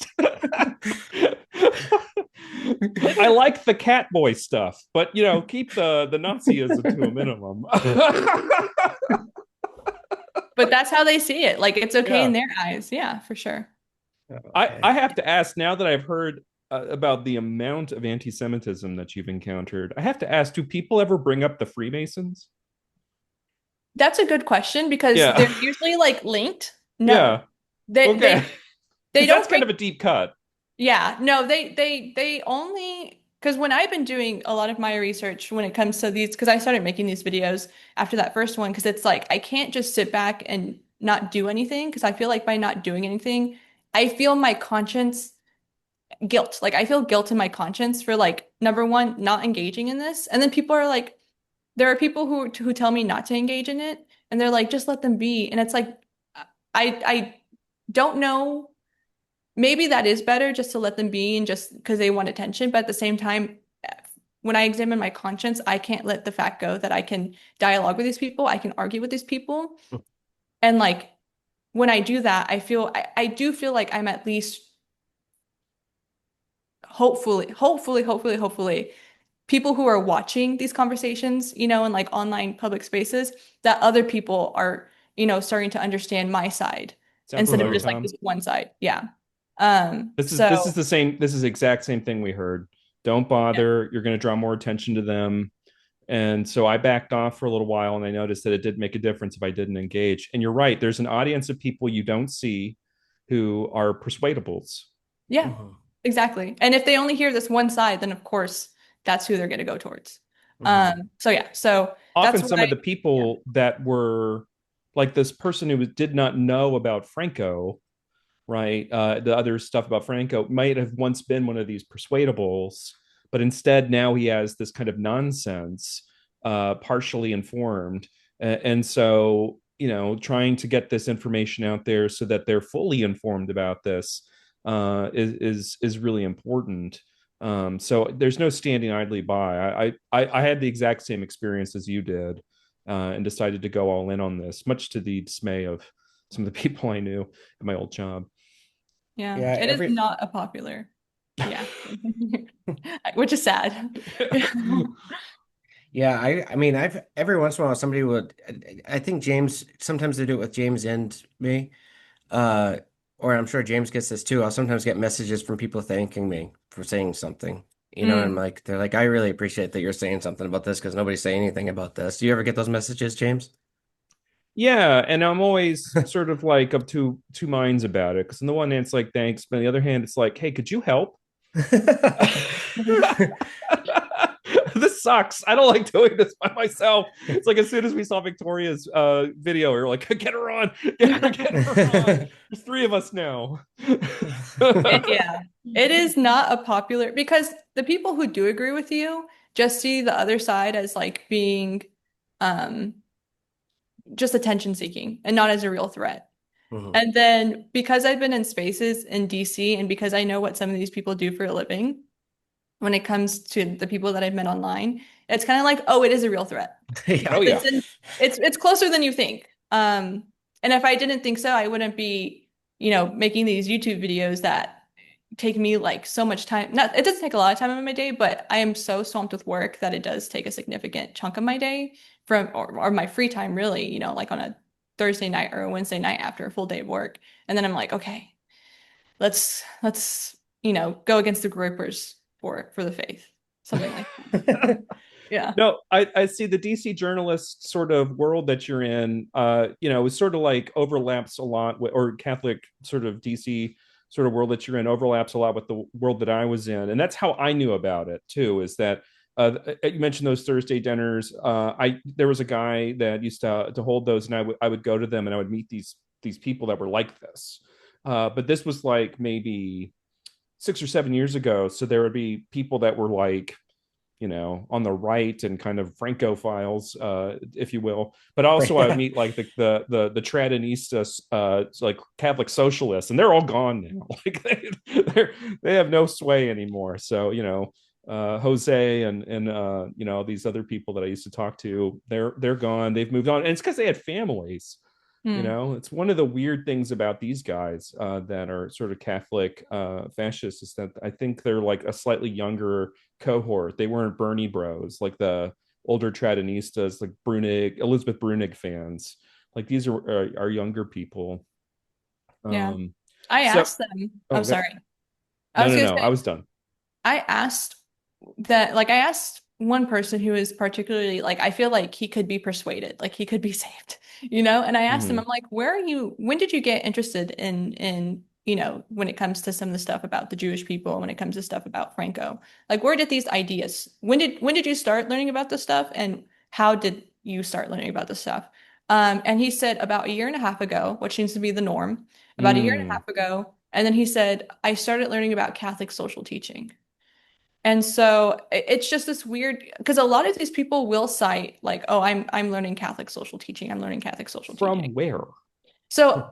[SPEAKER 1] I like the cat boy stuff, but keep the Nazism to a minimum.
[SPEAKER 2] But that's how they see it. Like it's okay in
[SPEAKER 1] Yeah.
[SPEAKER 2] their eyes. Yeah, for sure.
[SPEAKER 1] I
[SPEAKER 3] Okay.
[SPEAKER 1] have to ask now that I've heard about the amount of anti-Semitism that you've encountered. I have to ask: do people ever bring up the Freemasons?
[SPEAKER 2] That's a good question because
[SPEAKER 1] Yeah,
[SPEAKER 2] they're usually like linked. No.
[SPEAKER 1] yeah.
[SPEAKER 2] They
[SPEAKER 1] Okay,
[SPEAKER 2] they they
[SPEAKER 1] because that's
[SPEAKER 2] don't
[SPEAKER 1] kind
[SPEAKER 2] bring
[SPEAKER 1] of a deep cut.
[SPEAKER 2] yeah, no, they only because when I've been doing a lot of my research when it comes to these because I started making these videos after that first one because it's like I can't just sit back and not do anything because I feel like by not doing anything, I feel my conscience guilt. Like I feel guilt in my conscience for like number one, not engaging in this. And then people are like, there are people who tell me not to engage in it, and they're like, just let them be. And it's like, I don't know. Maybe that is better just to let them be and just because they want attention. But at the same time, when I examine my conscience, I can't let the fact go that I can dialogue with these people, I can argue with these people. And like when I do that, I do feel like I'm at least hopefully people who are watching these conversations, in like online public spaces, that other people are, starting to understand my side
[SPEAKER 1] Sounds
[SPEAKER 2] instead of
[SPEAKER 1] about
[SPEAKER 3] Hmm.
[SPEAKER 2] just like
[SPEAKER 1] Tom.
[SPEAKER 2] this one side. Yeah.
[SPEAKER 1] This is
[SPEAKER 2] So
[SPEAKER 1] the same. This is the exact same thing we heard. Don't
[SPEAKER 2] yeah.
[SPEAKER 1] bother. You're going to draw more attention to them. And so I backed off for a little while, and I noticed that it did make a difference if I didn't engage. And you're right. There's an audience of people you don't see who are persuadables.
[SPEAKER 2] Yeah,
[SPEAKER 3] Hmm.
[SPEAKER 2] exactly. And if they only hear this one side, then of course that's who they're going to go towards.
[SPEAKER 3] Hmm.
[SPEAKER 2] So yeah, so
[SPEAKER 1] Often
[SPEAKER 2] that's
[SPEAKER 1] some
[SPEAKER 2] why,
[SPEAKER 1] of the
[SPEAKER 2] yeah.
[SPEAKER 1] people that were like this person who did not know about Franco right? The other stuff about Franco might have once been one of these persuadables, but instead now he has this kind of nonsense, partially informed, and so trying to get this information out there so that they're fully informed about this is really important. So there's no standing idly by. I had the exact same experience as you did, and decided to go all in on this, much to the dismay of some of the people I knew at my old job.
[SPEAKER 2] Yeah,
[SPEAKER 3] Yeah,
[SPEAKER 2] it is
[SPEAKER 3] every
[SPEAKER 2] not a popular reaction, which is sad.
[SPEAKER 3] yeah, I mean, I've every once in a while somebody would, I think James, sometimes they do it with James and me. Uh, or I'm sure James gets this too. I'll sometimes get messages from people thanking me for saying something. And I'm
[SPEAKER 2] Mm.
[SPEAKER 3] like, they're like, I really appreciate that you're saying something about this because nobody's saying anything about this. Do you ever get those messages, James?
[SPEAKER 1] Yeah, and I'm always sort of like of two minds about it, because on the one hand it's like thanks, but on the other hand it's like, hey, could you help? This sucks. I don't like doing this by myself. It's like as soon as we saw Victoria's video, we were like, get her on, get her on. There's three of us now.
[SPEAKER 2] Yeah, it is not a popular because the people who do agree with you just see the other side as like being um just attention seeking and not as a real threat.
[SPEAKER 3] Mhm.
[SPEAKER 2] And then because I've been in spaces in DC and because I know what some of these people do for a living, when it comes to the people that I've met online, it's kind of like, oh, it is a real threat
[SPEAKER 3] Yeah.
[SPEAKER 2] because
[SPEAKER 1] Oh yeah.
[SPEAKER 2] it's closer than you think. And if I didn't think so, I wouldn't be, making these YouTube videos that take me like so much time. Not, it doesn't take a lot of time in my day, but I am so swamped with work that it does take a significant chunk of my day or my free time really, like on a Thursday night or a Wednesday night after a full day of work. And then I'm like, okay, let's go against the groupers for the faith, something like that. Yeah.
[SPEAKER 1] No, I see the DC journalist sort of world that you're in, is sort of like overlaps a lot with, or Catholic sort of DC sort of world that you're in overlaps a lot with the world that I was in. And that's how I knew about it too, is that you mentioned those Thursday dinners. There was a guy that used to hold those, and I would go to them and I would meet these people that were like this. But this was like maybe 6 or 7 years ago. So there would be people that were like, on the right and kind of Francophiles, if you will. But also I would
[SPEAKER 3] Yeah.
[SPEAKER 1] meet like the Tradinistas, like Catholic socialists, and they're all gone now. Like they have no sway anymore. So Jose and these other people that I used to talk to, they're gone. They've moved on, and it's because they had families.
[SPEAKER 2] Hmm.
[SPEAKER 1] It's one of the weird things about these guys that are sort of Catholic fascists, is that I think they're like a slightly younger cohort. They weren't Bernie bros like the older Tradinistas, like Elizabeth Brunig fans. Like these are younger people.
[SPEAKER 2] Yeah.
[SPEAKER 1] Um,
[SPEAKER 2] I
[SPEAKER 1] so,
[SPEAKER 2] asked them.
[SPEAKER 1] oh,
[SPEAKER 2] I'm
[SPEAKER 1] okay.
[SPEAKER 2] sorry. I
[SPEAKER 1] No,
[SPEAKER 2] was
[SPEAKER 1] no,
[SPEAKER 2] gonna
[SPEAKER 1] no. I
[SPEAKER 2] say
[SPEAKER 1] was done.
[SPEAKER 2] I asked I asked one person who is particularly like I feel like he could be persuaded, like he could be saved, And I asked him, I'm
[SPEAKER 1] Mhm.
[SPEAKER 2] like, when did you get interested in, when it comes to some of the stuff about the Jewish people, when it comes to stuff about Franco? Like where did these ideas, when did you start learning about this stuff and how did you start learning about this stuff? And he said about a year and a half ago, which seems to be the norm, about a year and a
[SPEAKER 1] Mm.
[SPEAKER 2] half ago. And then he said, I started learning about Catholic social teaching. And so it's just this weird because a lot of these people will cite like, oh, I'm learning Catholic social teaching. I'm learning Catholic social teaching.
[SPEAKER 1] From where?
[SPEAKER 2] So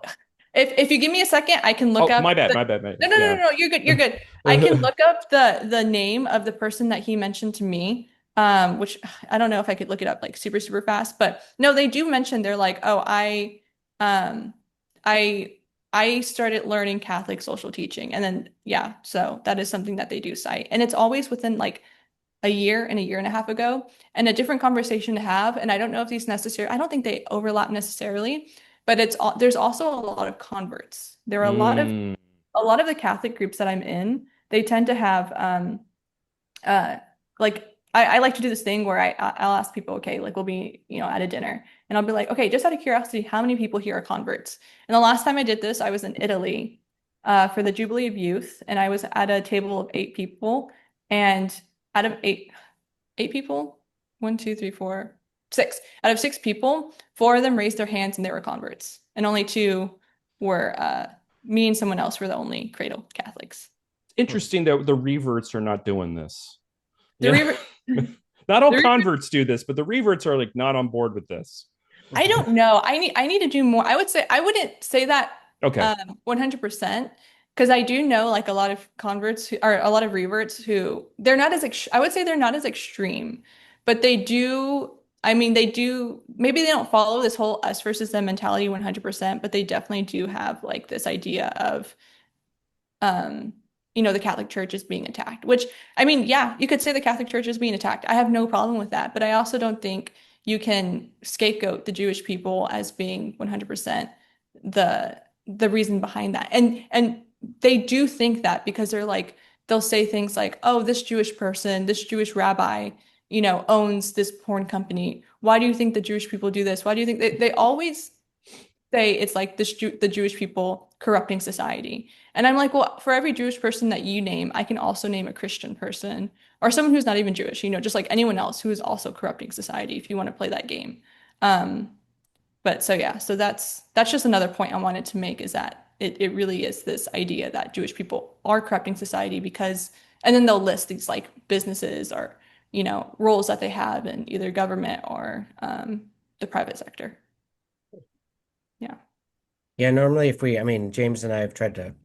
[SPEAKER 2] if you give me a second, I can look
[SPEAKER 1] Oh,
[SPEAKER 2] up
[SPEAKER 1] my bad,
[SPEAKER 2] the
[SPEAKER 1] my bad, my
[SPEAKER 2] no
[SPEAKER 1] bad.
[SPEAKER 2] no no
[SPEAKER 1] Yeah.
[SPEAKER 2] no no, you're good, you're good. I can look up the name of the person that he mentioned to me, which I don't know if I could look it up like super super fast, but no, they do mention they're like, oh, um I I started learning Catholic social teaching, and then yeah, so that is something that they do cite, and it's always within like a year and a year and a half ago, and a different conversation to have. And I don't know if these necessary, I don't think they overlap necessarily, but there's also a lot of converts. There are
[SPEAKER 1] Mm.
[SPEAKER 2] a lot of the Catholic groups that I'm in, they tend to have uh like I like to do this thing where I'll ask people, okay, like we'll be, at a dinner and I'll be like, okay, just out of curiosity, how many people here are converts? And the last time I did this, I was in Italy for the Jubilee of Youth, and I was at a table of 8 people, and out of eight people, one, two, three, four, six. Out of 6 people, 4 of them raised their hands and they were converts, and only 2 were me and someone else were the only cradle Catholics.
[SPEAKER 1] Interesting that the reverts are not doing this.
[SPEAKER 2] The
[SPEAKER 1] Yeah.
[SPEAKER 2] revert,
[SPEAKER 1] Not all
[SPEAKER 2] the revert,
[SPEAKER 1] converts do this, but the reverts are like not on board with this.
[SPEAKER 2] I don't know. I need to do more. I would say I wouldn't say that
[SPEAKER 1] Okay.
[SPEAKER 2] 100% because I do know like a lot of converts who are a lot of reverts who they're not as I would say they're not as extreme, but they do. I mean, they do. Maybe they don't follow this whole us versus them mentality 100%, but they definitely do have like this idea of um, the Catholic Church is being attacked, which I mean, yeah, you could say the Catholic Church is being attacked. I have no problem with that, but I also don't think you can scapegoat the Jewish people as being 100% the reason behind that. And they do think that because they'll say things like, "Oh, this Jewish person, this Jewish rabbi, owns this porn company. Why do you think the Jewish people do this? Why do you think they always say it's like the Jewish people corrupting society. And I'm like, well, for every Jewish person that you name, I can also name a Christian person or someone who's not even Jewish, just like anyone else who is also corrupting society if you want to play that game. Um, but so yeah, so that's just another point I wanted to make is that it really is this idea that Jewish people are corrupting society because, and then they'll list these like businesses or, roles that they have in either government or the private sector. Yeah.
[SPEAKER 3] Yeah, normally I mean, James and I have tried to,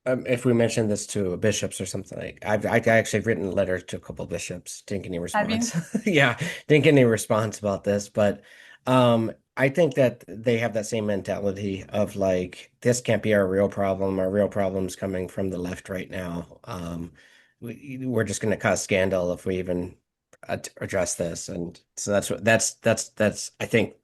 [SPEAKER 3] if we mention this to bishops or something, like I actually written letters to a couple of bishops, didn't get any
[SPEAKER 2] Have you?
[SPEAKER 3] response. Yeah, didn't get any response about this, but I think that they have that same mentality of like this can't be our real problem. Our real problem's coming from the left right now. We're just going to cause scandal if we even address this, and so that's I think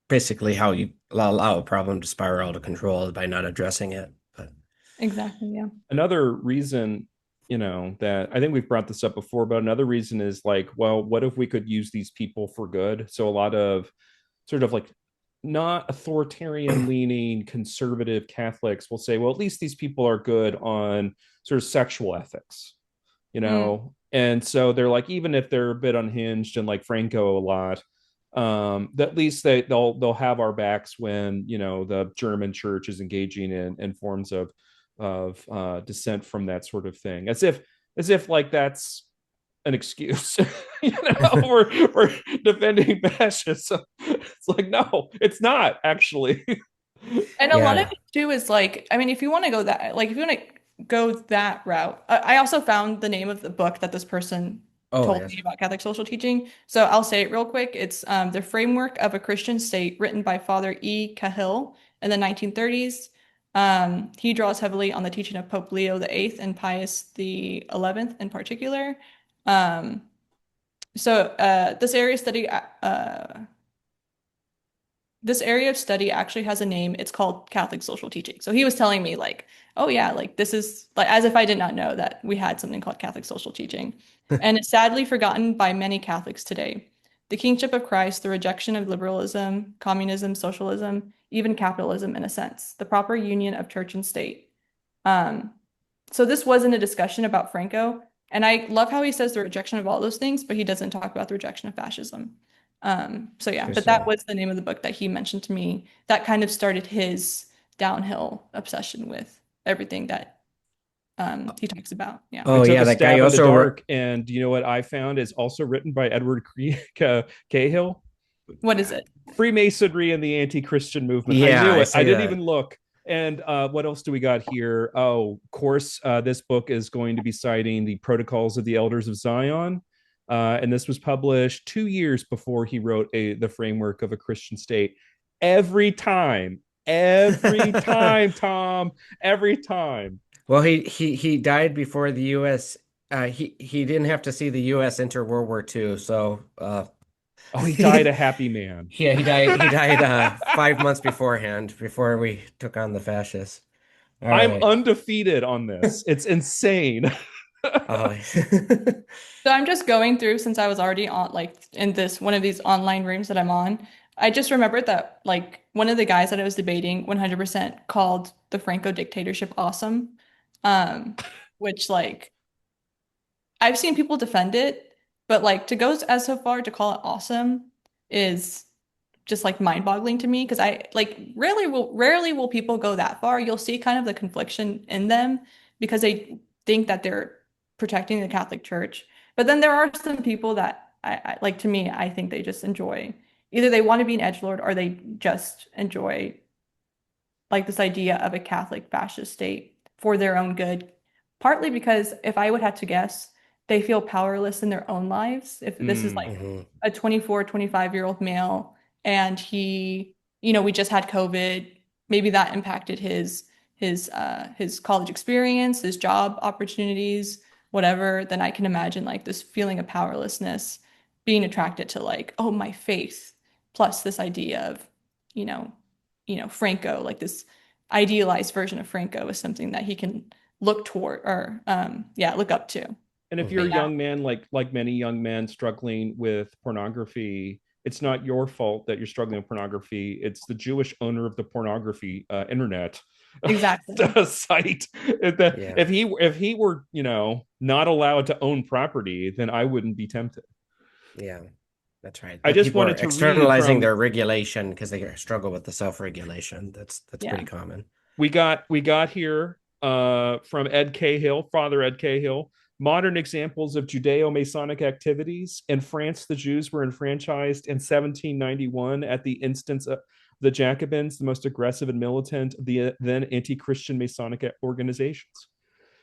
[SPEAKER 3] basically how you allow a problem to spiral out of control by not addressing it. But
[SPEAKER 2] Exactly, yeah.
[SPEAKER 1] Another reason, that I think we've brought this up before, but another reason is like, well, what if we could use these people for good? So a lot of sort of like not authoritarian leaning conservative Catholics will say, well, at least these people are good on sort of sexual ethics,
[SPEAKER 2] Mm,
[SPEAKER 1] and so they're like, even if they're a bit unhinged and like Franco a lot, at least they'll have our backs when the German church is engaging in forms of dissent from that sort of thing, as if like that's an excuse. We're defending fascism. It's like, no, it's not actually.
[SPEAKER 2] And a lot of
[SPEAKER 3] yeah.
[SPEAKER 2] it too is like, I mean, if you want to go that, like, if you want to go that route, I also found the name of the book that this person
[SPEAKER 3] Oh,
[SPEAKER 2] told
[SPEAKER 3] yes.
[SPEAKER 2] me about Catholic social teaching. So I'll say it real quick. It's The Framework of a Christian State, written by Father E. Cahill in the 1930s. He draws heavily on the teaching of Pope Leo the Eighth and Pius the 11th in particular. Um, so this area of study actually has a name. It's called Catholic social teaching. So he was telling me like, oh yeah, like this is like as if I did not know that we had something called Catholic social teaching. And it's sadly forgotten by many Catholics today. The kingship of Christ, the rejection of liberalism, communism, socialism, even capitalism in a sense, the proper union of church and state. Um, so this wasn't a discussion about Franco, and I love how he says the rejection of all those things, but he doesn't talk about the rejection of fascism. So yeah, but that
[SPEAKER 3] Interesting.
[SPEAKER 2] was the name of the book that he mentioned to me. That kind of started his downhill obsession with everything that he talks about. Yeah.
[SPEAKER 1] I
[SPEAKER 3] Oh,
[SPEAKER 1] took
[SPEAKER 3] yeah,
[SPEAKER 1] a
[SPEAKER 3] that guy
[SPEAKER 1] stab in the
[SPEAKER 3] also wrote,
[SPEAKER 1] dark, and you know what I found is also written by Edward Cahill.
[SPEAKER 2] What is it?
[SPEAKER 1] Freemasonry and the anti-Christian movement. I
[SPEAKER 3] yeah,
[SPEAKER 1] knew
[SPEAKER 3] I
[SPEAKER 1] it. I
[SPEAKER 3] say
[SPEAKER 1] didn't
[SPEAKER 3] that.
[SPEAKER 1] even look. And what else do we got here? Oh, of course, this book is going to be citing the Protocols of the Elders of Zion. And this was published 2 years before he wrote the framework of a Christian state. Every time, Tom, every time.
[SPEAKER 3] Well, he died before the U.S. He didn't have to see the U.S. enter World War II, so
[SPEAKER 1] Oh, he died a happy man.
[SPEAKER 3] yeah, he died 5 months beforehand, before we took on the fascists. All
[SPEAKER 1] I'm
[SPEAKER 3] right.
[SPEAKER 1] undefeated on this. It's insane.
[SPEAKER 3] Oh,
[SPEAKER 2] So I'm just going through since I was already on like in this one of these online rooms that I'm on. I just remembered that like one of the guys that I was debating 100% called the Franco dictatorship awesome. Um, which like I've seen people defend it, but like to go as so far to call it awesome is just like mind-boggling to me because I like rarely will people go that far. You'll see kind of the confliction in them because they think that they're protecting the Catholic Church. But then there are some people that I like to me, I think they just enjoy either they want to be an edgelord or they just enjoy like this idea of a Catholic fascist state for their own good. Partly because if I would have to guess, they feel powerless in their own lives. If this is
[SPEAKER 1] Mm.
[SPEAKER 2] like
[SPEAKER 3] Hmm.
[SPEAKER 2] a 24, 25-year-old male and he, we just had COVID, maybe that impacted his college experience, his job opportunities, whatever, then I can imagine like this feeling of powerlessness being attracted to like, oh, my faith, plus this idea of, you know, Franco, like this idealized version of Franco is something that he can look toward or yeah, look up to.
[SPEAKER 1] And if you're
[SPEAKER 2] But
[SPEAKER 1] a
[SPEAKER 3] Hmm.
[SPEAKER 2] yeah,
[SPEAKER 1] young man, like many young men struggling with pornography, it's not your fault that you're struggling with pornography. It's the Jewish owner of the pornography internet
[SPEAKER 2] exactly.
[SPEAKER 1] site.
[SPEAKER 3] Yeah.
[SPEAKER 1] If he were not allowed to own property, then I wouldn't be tempted.
[SPEAKER 3] Yeah. That's right.
[SPEAKER 1] I
[SPEAKER 3] That
[SPEAKER 1] just
[SPEAKER 3] people are
[SPEAKER 1] wanted to read
[SPEAKER 3] externalizing
[SPEAKER 1] from
[SPEAKER 3] their regulation because they struggle with the self-regulation. That's
[SPEAKER 2] Yeah.
[SPEAKER 3] pretty common.
[SPEAKER 1] we got here from Ed Cahill, Father Ed Cahill. Modern examples of Judeo-Masonic activities. In France, the Jews were enfranchised in 1791 at the instance of the Jacobins, the most aggressive and militant of the then anti-Christian Masonic organizations.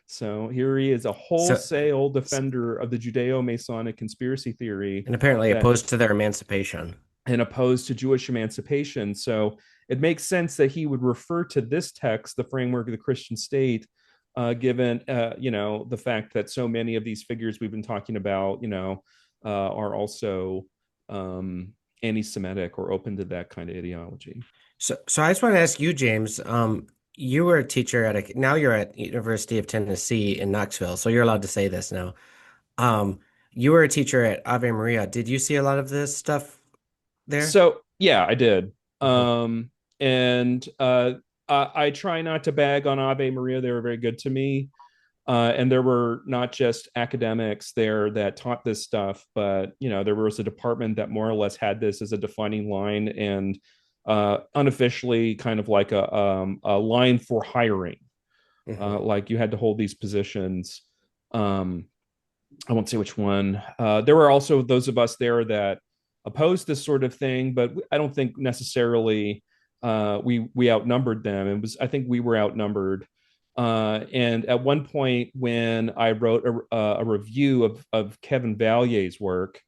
[SPEAKER 1] So here he is, a
[SPEAKER 3] So,
[SPEAKER 1] wholesale defender of the Judeo-Masonic conspiracy theory
[SPEAKER 3] and apparently
[SPEAKER 1] that
[SPEAKER 3] opposed to their emancipation.
[SPEAKER 1] and opposed to Jewish emancipation. So it makes sense that he would refer to this text, the framework of the Christian state, given the fact that so many of these figures we've been talking about, are also anti-Semitic or open to that kind of ideology.
[SPEAKER 3] So I just want to ask you, James. You were a teacher now you're at University of Tennessee in Knoxville, so you're allowed to say this now. Um, you were a teacher at Ave Maria. Did you see a lot of this stuff there?
[SPEAKER 1] So yeah, I did.
[SPEAKER 3] Hmm.
[SPEAKER 1] And I try not to bag on Ave Maria. They were very good to me. And there were not just academics there that taught this stuff, but there was a department that more or less had this as a defining line and unofficially kind of like a line for hiring.
[SPEAKER 3] Hmm.
[SPEAKER 1] Like you had to hold these positions. Um, I won't say which one. There were also those of us there that opposed this sort of thing, but I don't think necessarily we outnumbered them. It was I think we were outnumbered. And at one point, when I wrote a review of Kevin Valier's work,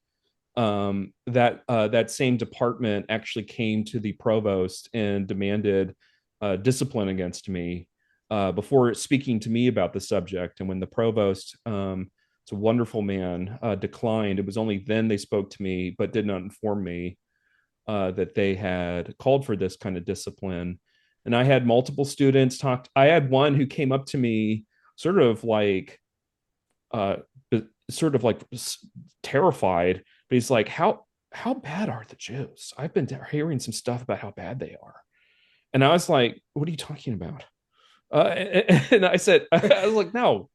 [SPEAKER 1] that same department actually came to the provost and demanded discipline against me before speaking to me about the subject. And when the provost, it's a wonderful man, declined, it was only then they spoke to me, but did not inform me that they had called for this kind of discipline. And I had multiple students talk. I had one who came up to me, sort of like, uh, sort of like terrified. But he's like, "How bad are the Jews? I've been hearing some stuff about how bad they are." And I was like, "What are you talking about?" And I said, "I was like, no."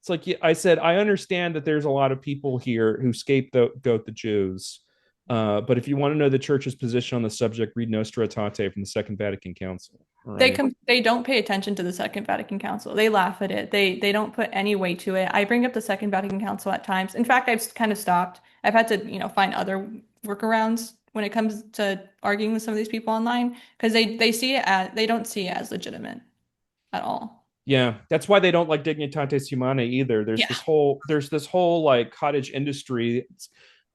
[SPEAKER 1] It's like, yeah, I said, I understand that there's a lot of people here who scapegoat the Jews. But if you want to know the church's position on the subject, read Nostra Aetate from the Second Vatican Council. All right.
[SPEAKER 2] They don't pay attention to the Second Vatican Council. They laugh at it. They don't put any weight to it. I bring up the Second Vatican Council at times. In fact, I've kind of stopped. I've had to, find other workarounds when it comes to arguing with some of these people online because they see it as they don't see it as legitimate at all.
[SPEAKER 1] Yeah, that's why they don't like Dignitatis Humanae either. There's
[SPEAKER 2] Yeah.
[SPEAKER 1] this whole like cottage industry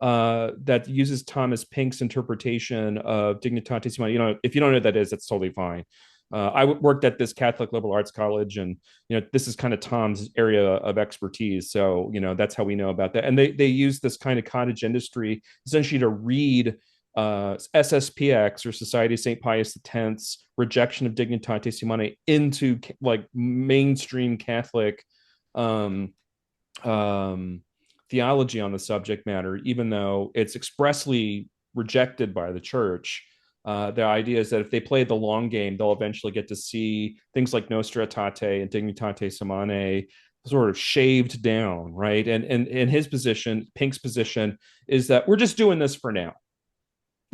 [SPEAKER 1] that uses Thomas Pink's interpretation of Dignitatis Humanae. If you don't know what that is, that's totally fine. I worked at this Catholic liberal arts college, and this is kind of Tom's area of expertise. So that's how we know about that. And they use this kind of cottage industry essentially to read SSPX, or Society of St. Pius X's rejection of Dignitatis Humanae into like mainstream Catholic um, theology on the subject matter, even though it's expressly rejected by the church. The idea is that if they play the long game, they'll eventually get to see things like Nostra Aetate and Dignitatis Humanae sort of shaved down, right? And his position, Pink's position, is that we're just doing this for now.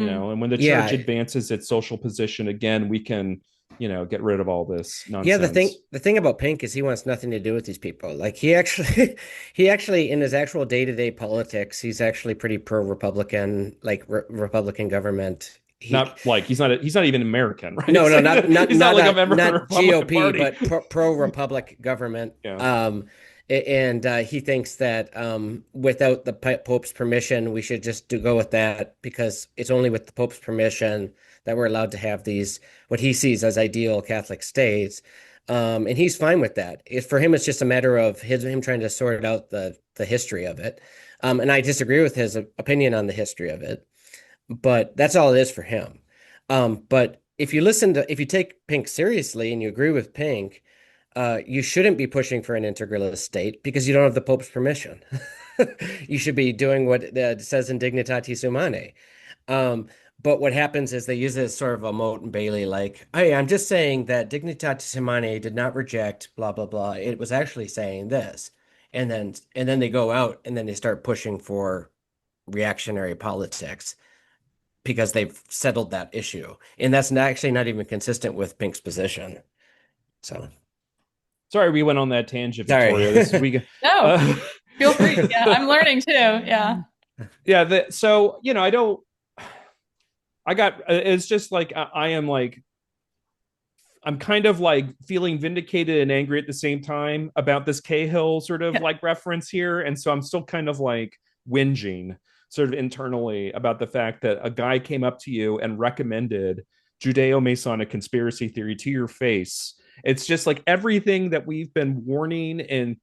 [SPEAKER 2] Mm.
[SPEAKER 1] and when the church
[SPEAKER 3] Yeah,
[SPEAKER 1] advances its social position again, we can, get rid of all this
[SPEAKER 3] yeah,
[SPEAKER 1] nonsense.
[SPEAKER 3] the thing about Pink is he wants nothing to do with these people. Like he actually he actually in his actual day-to-day politics, he's actually pretty pro-Republican, like Republican government. He
[SPEAKER 1] Not like he's not even American, right?
[SPEAKER 3] No,
[SPEAKER 1] It's
[SPEAKER 3] no,
[SPEAKER 1] like
[SPEAKER 3] not not
[SPEAKER 1] he's not
[SPEAKER 3] not
[SPEAKER 1] like a member of the
[SPEAKER 3] not
[SPEAKER 1] Republican
[SPEAKER 3] GOP,
[SPEAKER 1] Party.
[SPEAKER 3] but pro-Republic government.
[SPEAKER 1] Yeah.
[SPEAKER 3] And he thinks that without the Pope's permission, we should just go with that because it's only with the Pope's permission that we're allowed to have these what he sees as ideal Catholic states. And he's fine with that. For him, it's just a matter of him trying to sort out the history of it. And I disagree with his opinion on the history of it, but that's all it is for him. But if you take Pink seriously and you agree with Pink, you shouldn't be pushing for an integralist state because you don't have the Pope's permission. You should be doing what it says in Dignitatis Humanae. Um, but what happens is they use it as sort of a Moat and Bailey, like, hey, I'm just saying that Dignitatis Humanae did not reject blah blah blah. It was actually saying this, and then they go out and then they start pushing for reactionary politics because they've settled that issue. And that's actually not even consistent with Pink's position. So
[SPEAKER 1] Sorry, we went on that tangent, Victoria. This
[SPEAKER 3] sorry.
[SPEAKER 1] we,
[SPEAKER 2] No,
[SPEAKER 1] uh,
[SPEAKER 2] feel free. Yeah, I'm learning too. Yeah.
[SPEAKER 1] yeah. So I don't. I got. It's just like I am like I'm kind of like feeling vindicated and angry at the same time about this Cahill sort of
[SPEAKER 2] Yeah.
[SPEAKER 1] like reference here. And so I'm still kind of like whinging sort of internally about the fact that a guy came up to you and recommended Judeo-Masonic conspiracy theory to your face. It's just like everything that we've been warning and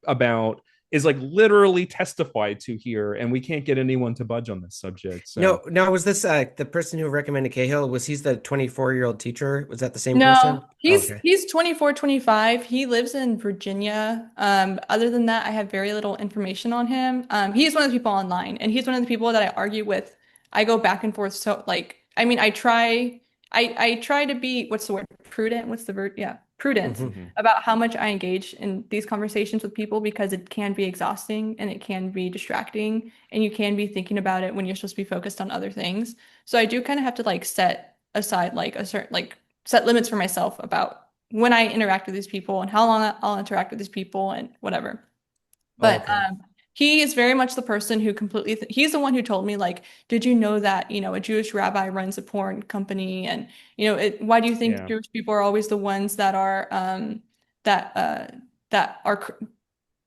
[SPEAKER 1] about is like literally testified to here, and we can't get anyone to budge on this subject. So
[SPEAKER 3] No, was this the person who recommended Cahill? Was he's the 24-year-old teacher? Was that the same
[SPEAKER 2] No,
[SPEAKER 3] person? Oh,
[SPEAKER 2] he's
[SPEAKER 3] okay.
[SPEAKER 2] he's 24, 25. He lives in Virginia. Other than that, I have very little information on him. He's one of the people online, and he's one of the people that I argue with. I go back and forth. So, like, I mean, I try to be, what's the word? Prudent. What's the word? Yeah, prudent
[SPEAKER 3] Hmm.
[SPEAKER 1] mm-hmm.
[SPEAKER 2] about how much I engage in these conversations with people because it can be exhausting and it can be distracting, and you can be thinking about it when you're supposed to be focused on other things. So I do kind of have to like set aside like a certain like set limits for myself about when I interact with these people and how long I'll interact with these people and whatever.
[SPEAKER 3] Oh,
[SPEAKER 2] But
[SPEAKER 3] okay.
[SPEAKER 2] he is very much the person who completely he's the one who told me like, did you know that, a Jewish rabbi runs a porn company and why do you think
[SPEAKER 1] Yeah.
[SPEAKER 2] Jewish people are always the ones that are that that are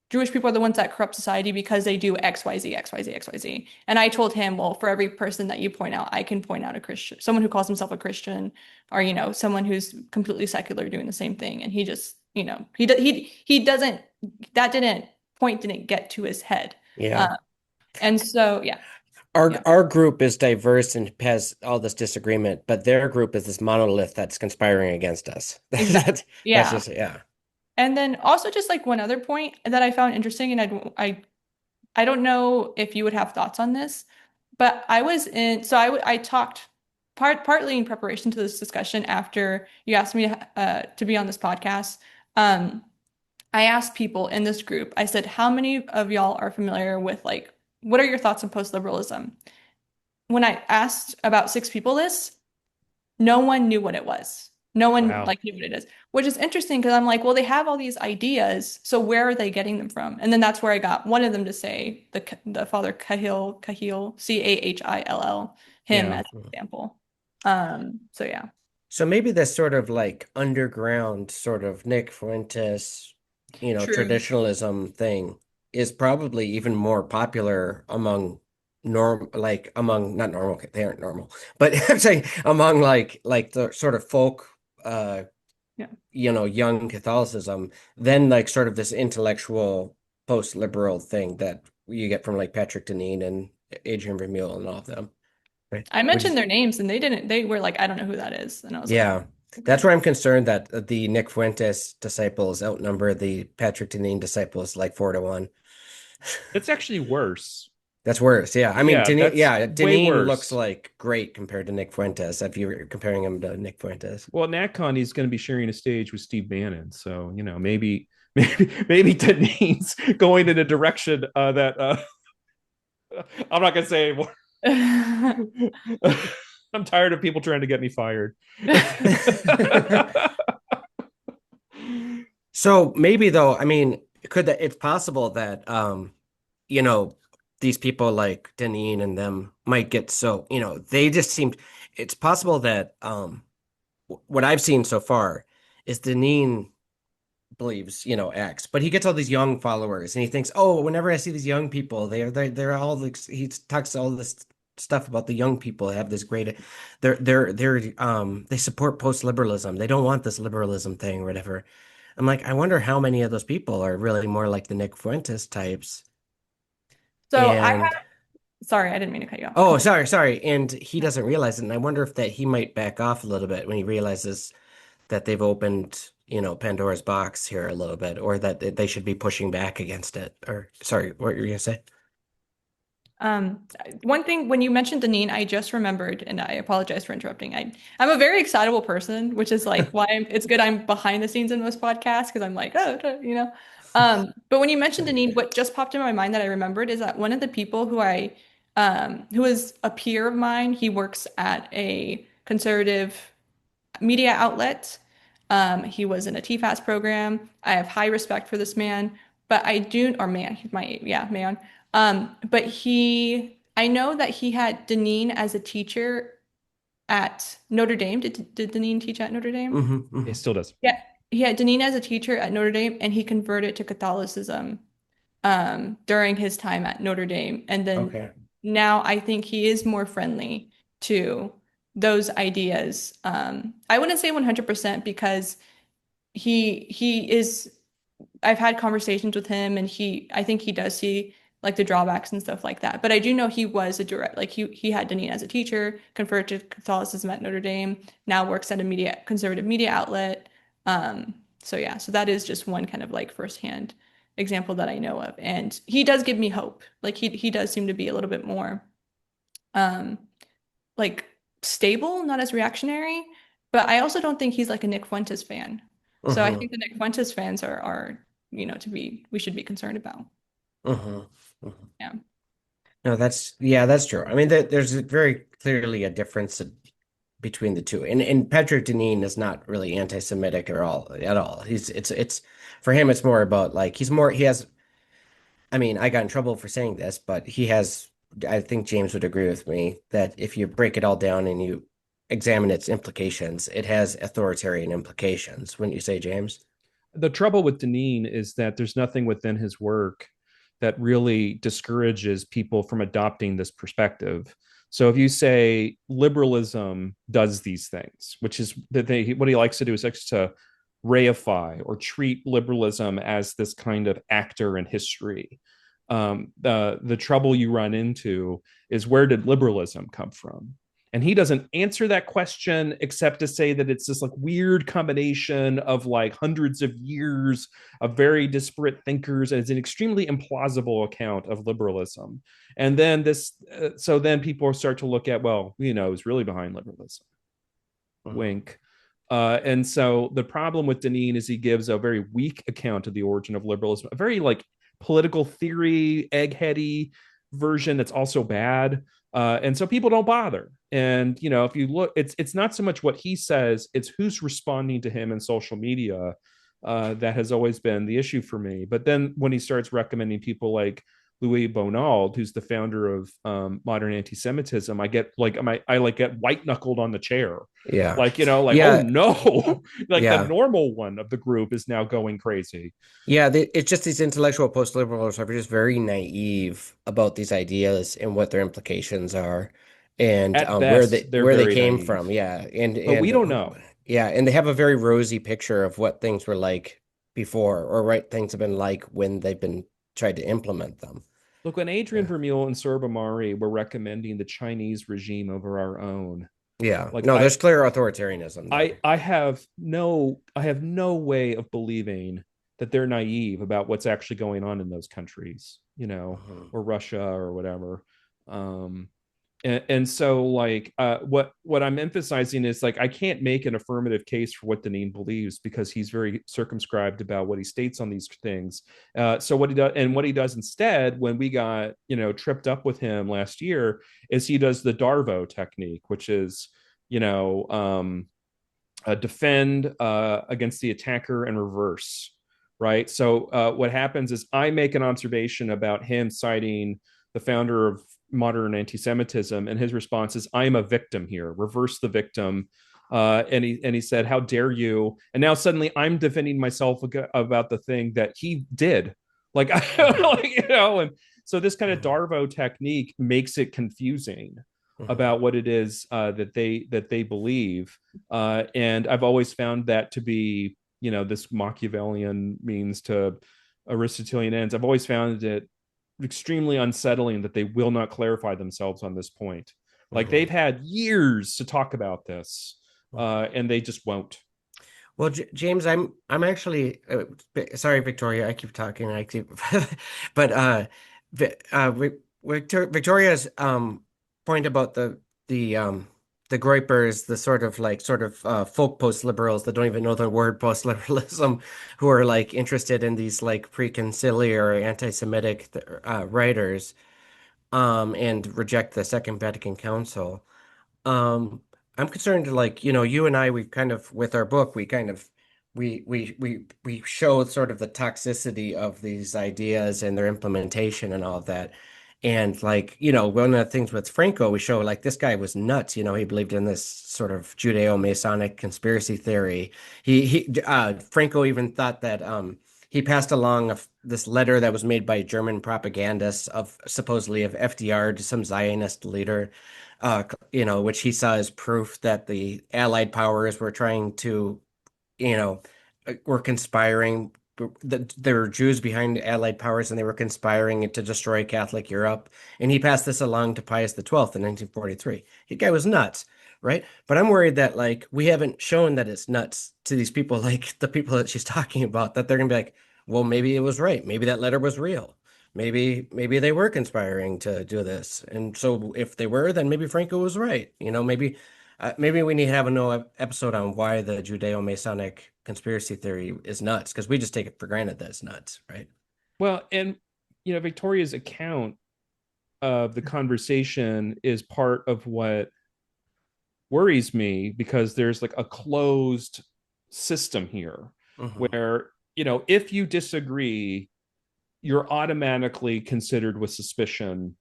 [SPEAKER 2] Jewish people are the ones that corrupt society because they do X, Y, Z, X, Y, Z, X, Y, Z. And I told him, well, for every person that you point out, I can point out a Christian, someone who calls himself a Christian, or someone who's completely secular doing the same thing. And he just, he doesn't. That didn't point didn't get to his head.
[SPEAKER 3] Yeah.
[SPEAKER 2] Uh, and so, yeah,
[SPEAKER 3] Our
[SPEAKER 2] yeah,
[SPEAKER 3] our group is diverse and has all this disagreement, but their group is this monolith that's conspiring against us.
[SPEAKER 2] exactly,
[SPEAKER 3] That's
[SPEAKER 2] yeah.
[SPEAKER 3] just yeah.
[SPEAKER 2] And then also just like one other point that I found interesting, and I don't know if you would have thoughts on this, but I was in, so I talked partly in preparation to this discussion after you asked me to be on this podcast. Um, I asked people in this group, I said, how many of y'all are familiar with like, what are your thoughts on post-liberalism? When I asked about six people this, no one knew what it was. No one
[SPEAKER 1] Wow.
[SPEAKER 2] like knew what it is, which is interesting because I'm like, well, they have all these ideas, so where are they getting them from? And then that's where I got one of them to say the father Cahill, Cahill, him
[SPEAKER 1] Yeah.
[SPEAKER 2] as an example. So yeah,
[SPEAKER 3] So maybe this sort of like underground sort of Nick Fuentes,
[SPEAKER 2] true.
[SPEAKER 3] traditionalism thing is probably even more popular among among not normal, they aren't normal, but I'm saying among like the sort of folk uh
[SPEAKER 2] Yeah.
[SPEAKER 3] young Catholicism than like sort of this intellectual post-liberal thing that you get from like Patrick Deneen and Adrian Vermeule and all of them. Right.
[SPEAKER 2] I
[SPEAKER 3] Which
[SPEAKER 2] mentioned
[SPEAKER 3] is
[SPEAKER 2] their names and they were like, I don't know who that is. And I was like,
[SPEAKER 3] Yeah,
[SPEAKER 2] okay.
[SPEAKER 3] that's where I'm concerned that the Nick Fuentes disciples outnumber the Patrick Deneen disciples like 4-1.
[SPEAKER 1] It's actually worse.
[SPEAKER 3] That's worse. Yeah, I mean,
[SPEAKER 1] Yeah,
[SPEAKER 3] Deneen,
[SPEAKER 1] that's
[SPEAKER 3] yeah,
[SPEAKER 1] way
[SPEAKER 3] Deneen looks
[SPEAKER 1] worse.
[SPEAKER 3] like great compared to Nick Fuentes if you're comparing him to Nick Fuentes.
[SPEAKER 1] Well, NatCon, he's going to be sharing a stage with Steve Bannon, so maybe Deneen's going in a direction that I'm not going to say anymore. I'm tired of people trying to get me fired.
[SPEAKER 3] So maybe though, I mean, could that it's possible that you know, these people like Deneen and them might get so, they just seemed it's possible that what I've seen so far is Deneen believes, X, but he gets all these young followers and he thinks, oh, whenever I see these young people, they're all like he talks all this stuff about the young people have this great they support post-liberalism. They don't want this liberalism thing or whatever. I'm like, I wonder how many of those people are really more like the Nick Fuentes types.
[SPEAKER 2] So
[SPEAKER 3] And
[SPEAKER 2] sorry, I didn't mean to cut you off.
[SPEAKER 3] oh,
[SPEAKER 2] Continue.
[SPEAKER 3] sorry. And he doesn't realize it. And I wonder if that he might back off a little bit when he realizes that they've opened, Pandora's box here a little bit, or that they should be pushing back against it. Or sorry, what were you gonna say?
[SPEAKER 2] Um, One thing when you mentioned Deneen, I just remembered, and I apologize for interrupting. I'm a very excitable person, which is like why it's good I'm behind the scenes in most podcasts because I'm like, oh. But when you mentioned Deneen, what just popped in my mind that I remembered is that one of the people who is a peer of mine, he works at a conservative media outlet. He was in a TFAS program. I have high respect for this man, but I do, or man, he's my, yeah, man. But I know that he had Deneen as a teacher at Notre Dame. Did Deneen teach at Notre Dame?
[SPEAKER 1] It
[SPEAKER 3] Hmm.
[SPEAKER 1] still does.
[SPEAKER 2] Yeah. He had Deneen as a teacher at Notre Dame, and he converted to Catholicism during his time at Notre Dame. And then
[SPEAKER 3] Okay.
[SPEAKER 2] now I think he is more friendly to those ideas. I wouldn't say 100% because he is I've had conversations with him and I think he does see like the drawbacks and stuff like that. But I do know he was a direct like he had Deneen as a teacher, converted to Catholicism at Notre Dame, now works at a conservative media outlet. So yeah, so that is just one kind of like firsthand example that I know of. And he does give me hope. Like he does seem to be a little bit more um like stable, not as reactionary. But I also don't think he's like a Nick Fuentes fan. So I
[SPEAKER 3] Hmm.
[SPEAKER 2] think the Nick Fuentes fans are we should be concerned about.
[SPEAKER 3] Hmm. Hmm.
[SPEAKER 2] Yeah.
[SPEAKER 3] No, that's true. I mean, there's very clearly a difference between the two. And Patrick Deneen is not really anti-Semitic at all. It's for him it's more about like he has I mean, I got in trouble for saying this, but I think James would agree with me that if you break it all down and you examine its implications, it has authoritarian implications, wouldn't you say, James?
[SPEAKER 1] The trouble with Deneen is that there's nothing within his work that really discourages people from adopting this perspective. So if you say liberalism does these things, which is that what he likes to do is actually to reify or treat liberalism as this kind of actor in history. The trouble you run into is, where did liberalism come from? And he doesn't answer that question except to say that it's this like weird combination of like hundreds of years of very disparate thinkers, and it's an extremely implausible account of liberalism. And then so then people start to look at, well, who's really behind liberalism?
[SPEAKER 3] Mhm.
[SPEAKER 1] Wink. And so the problem with Deneen is he gives a very weak account of the origin of liberalism, a very like political theory, eggheady version that's also bad. And so people don't bother. And if you look, it's not so much what he says; it's who's responding to him in social media. That has always been the issue for me. But then when he starts recommending people like Louis Bonald, who's the founder of modern anti-Semitism, I get like I like get white knuckled on the chair,
[SPEAKER 3] Yeah.
[SPEAKER 1] like like, oh
[SPEAKER 3] Yeah.
[SPEAKER 1] no, like the
[SPEAKER 3] Yeah.
[SPEAKER 1] normal one of the group is now going crazy.
[SPEAKER 3] Yeah, it's just these intellectual post-liberals are just very naive about these ideas and what their implications are, and
[SPEAKER 1] At
[SPEAKER 3] where
[SPEAKER 1] best,
[SPEAKER 3] they
[SPEAKER 1] they're
[SPEAKER 3] where they
[SPEAKER 1] very
[SPEAKER 3] came
[SPEAKER 1] naive,
[SPEAKER 3] from. Yeah,
[SPEAKER 1] but we don't know.
[SPEAKER 3] yeah, and they have a very rosy picture of what things were like before, or what things have been like when they've been tried to implement them.
[SPEAKER 1] Look, when Adrian
[SPEAKER 3] Yeah,
[SPEAKER 1] Vermeule and Sorba Mari were recommending the Chinese regime over our own,
[SPEAKER 3] yeah.
[SPEAKER 1] like
[SPEAKER 3] No, there's clear authoritarianism there.
[SPEAKER 1] I have no way of believing that they're naive about what's actually going on in those countries,
[SPEAKER 3] Mhm.
[SPEAKER 1] or Russia or whatever. Um, And so like what I'm emphasizing is like I can't make an affirmative case for what Deneen believes because he's very circumscribed about what he states on these things. So what he does instead when we got tripped up with him last year is he does the Darvo technique, which is you know defend against the attacker and reverse, right? So what happens is I make an observation about him citing the founder of modern anti-Semitism, and his response is, "I am a victim here. Reverse the victim." And he said, "How dare you?" And now suddenly I'm defending myself about the thing that he did, like,
[SPEAKER 3] Mhm.
[SPEAKER 1] and so this kind of
[SPEAKER 3] Mhm.
[SPEAKER 1] Darvo technique makes it confusing
[SPEAKER 3] Mhm.
[SPEAKER 1] about what it is that they believe, and I've always found that to be, this Machiavellian means to Aristotelian ends. I've always found it extremely unsettling that they will not clarify themselves on this point. Like
[SPEAKER 3] Mhm.
[SPEAKER 1] they've had years to talk about this,
[SPEAKER 3] Mhm.
[SPEAKER 1] and they just won't.
[SPEAKER 3] Well, J James, I'm actually sorry, Victoria. I keep talking. I keep, but Vi Victoria's point about the the groypers, the sort of folk post-liberals that don't even know the word post-liberalism, who are like interested in these like pre-conciliar anti-Semitic writers, and reject the Second Vatican Council. Um, I'm concerned, like, you and I, we kind of, with our book, we kind of, we show sort of the toxicity of these ideas and their implementation and all of that. And like, one of the things with Franco, we show like this guy was nuts. He believed in this sort of Judeo-Masonic conspiracy theory. Franco even thought that, he passed along this letter that was made by German propagandists of supposedly of FDR to some Zionist leader, which he saw as proof that the Allied powers were trying to, you know, were conspiring. That there were Jews behind Allied powers, and they were conspiring to destroy Catholic Europe. And he passed this along to Pius XII in 1943. The guy was nuts, right? But I'm worried that like we haven't shown that it's nuts to these people, like the people that she's talking about, that they're gonna be like, well, maybe it was right. Maybe that letter was real. Maybe they were conspiring to do this. And so if they were, then maybe Franco was right. Maybe we need to have a new episode on why the Judeo-Masonic conspiracy theory is nuts, because we just take it for granted that it's nuts, right?
[SPEAKER 1] Well, and Victoria's account of the conversation is part of what worries me because there's like a closed system here
[SPEAKER 3] Hmm.
[SPEAKER 1] where, if you disagree, you're automatically considered with suspicion.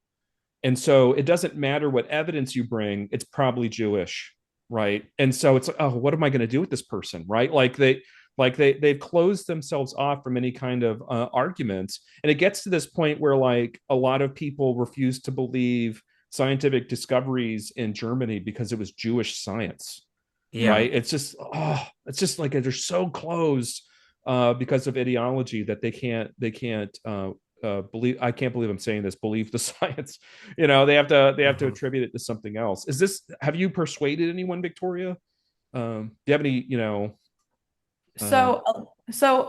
[SPEAKER 1] And so it doesn't matter what evidence you bring, it's probably Jewish, right? And so it's like, oh, what am I going to do with this person, right? They've closed themselves off from any kind of arguments, and it gets to this point where like a lot of people refuse to believe scientific discoveries in Germany because it was Jewish science,
[SPEAKER 3] Yeah.
[SPEAKER 1] right? It's just like they're so closed because of ideology that they can't believe. I can't believe I'm saying this. Believe the science. They have to
[SPEAKER 3] Hmm.
[SPEAKER 1] attribute it to something else. Have you persuaded anyone, Victoria? Do you have any? Uh,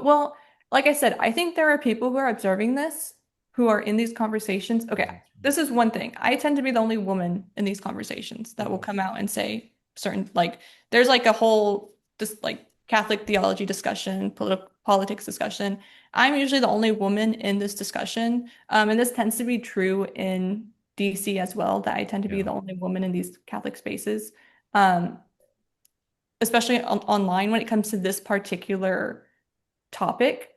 [SPEAKER 2] Well, like I said, I think there are people who are observing this, who are in these conversations. Okay, this is one thing. I tend to be the only woman in these conversations that will
[SPEAKER 3] Hmm.
[SPEAKER 2] come out and say certain, like, there's like a whole, this like Catholic theology discussion, politics discussion. I'm usually the only woman in this discussion. And this tends to be true in DC as well, that I tend to be
[SPEAKER 1] yeah.
[SPEAKER 2] the only woman in these Catholic spaces. Um, Especially online when it comes to this particular topic.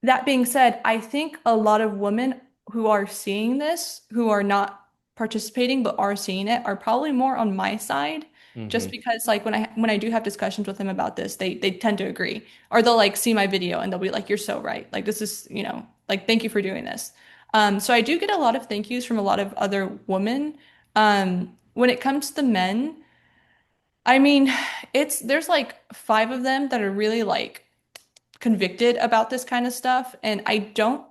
[SPEAKER 2] That being said, I think a lot of women who are seeing this, who are not participating but are seeing it, are probably more on my side, just
[SPEAKER 1] Mm-hmm.
[SPEAKER 2] because like when I do have discussions with them about this, they tend to agree. Or they'll like see my video and they'll be like, "You're so right. Like this is, like thank you for doing this." So I do get a lot of thank yous from a lot of other women. When it comes to the men, I mean, there's like five of them that are really like convicted about this kind of stuff, and I don't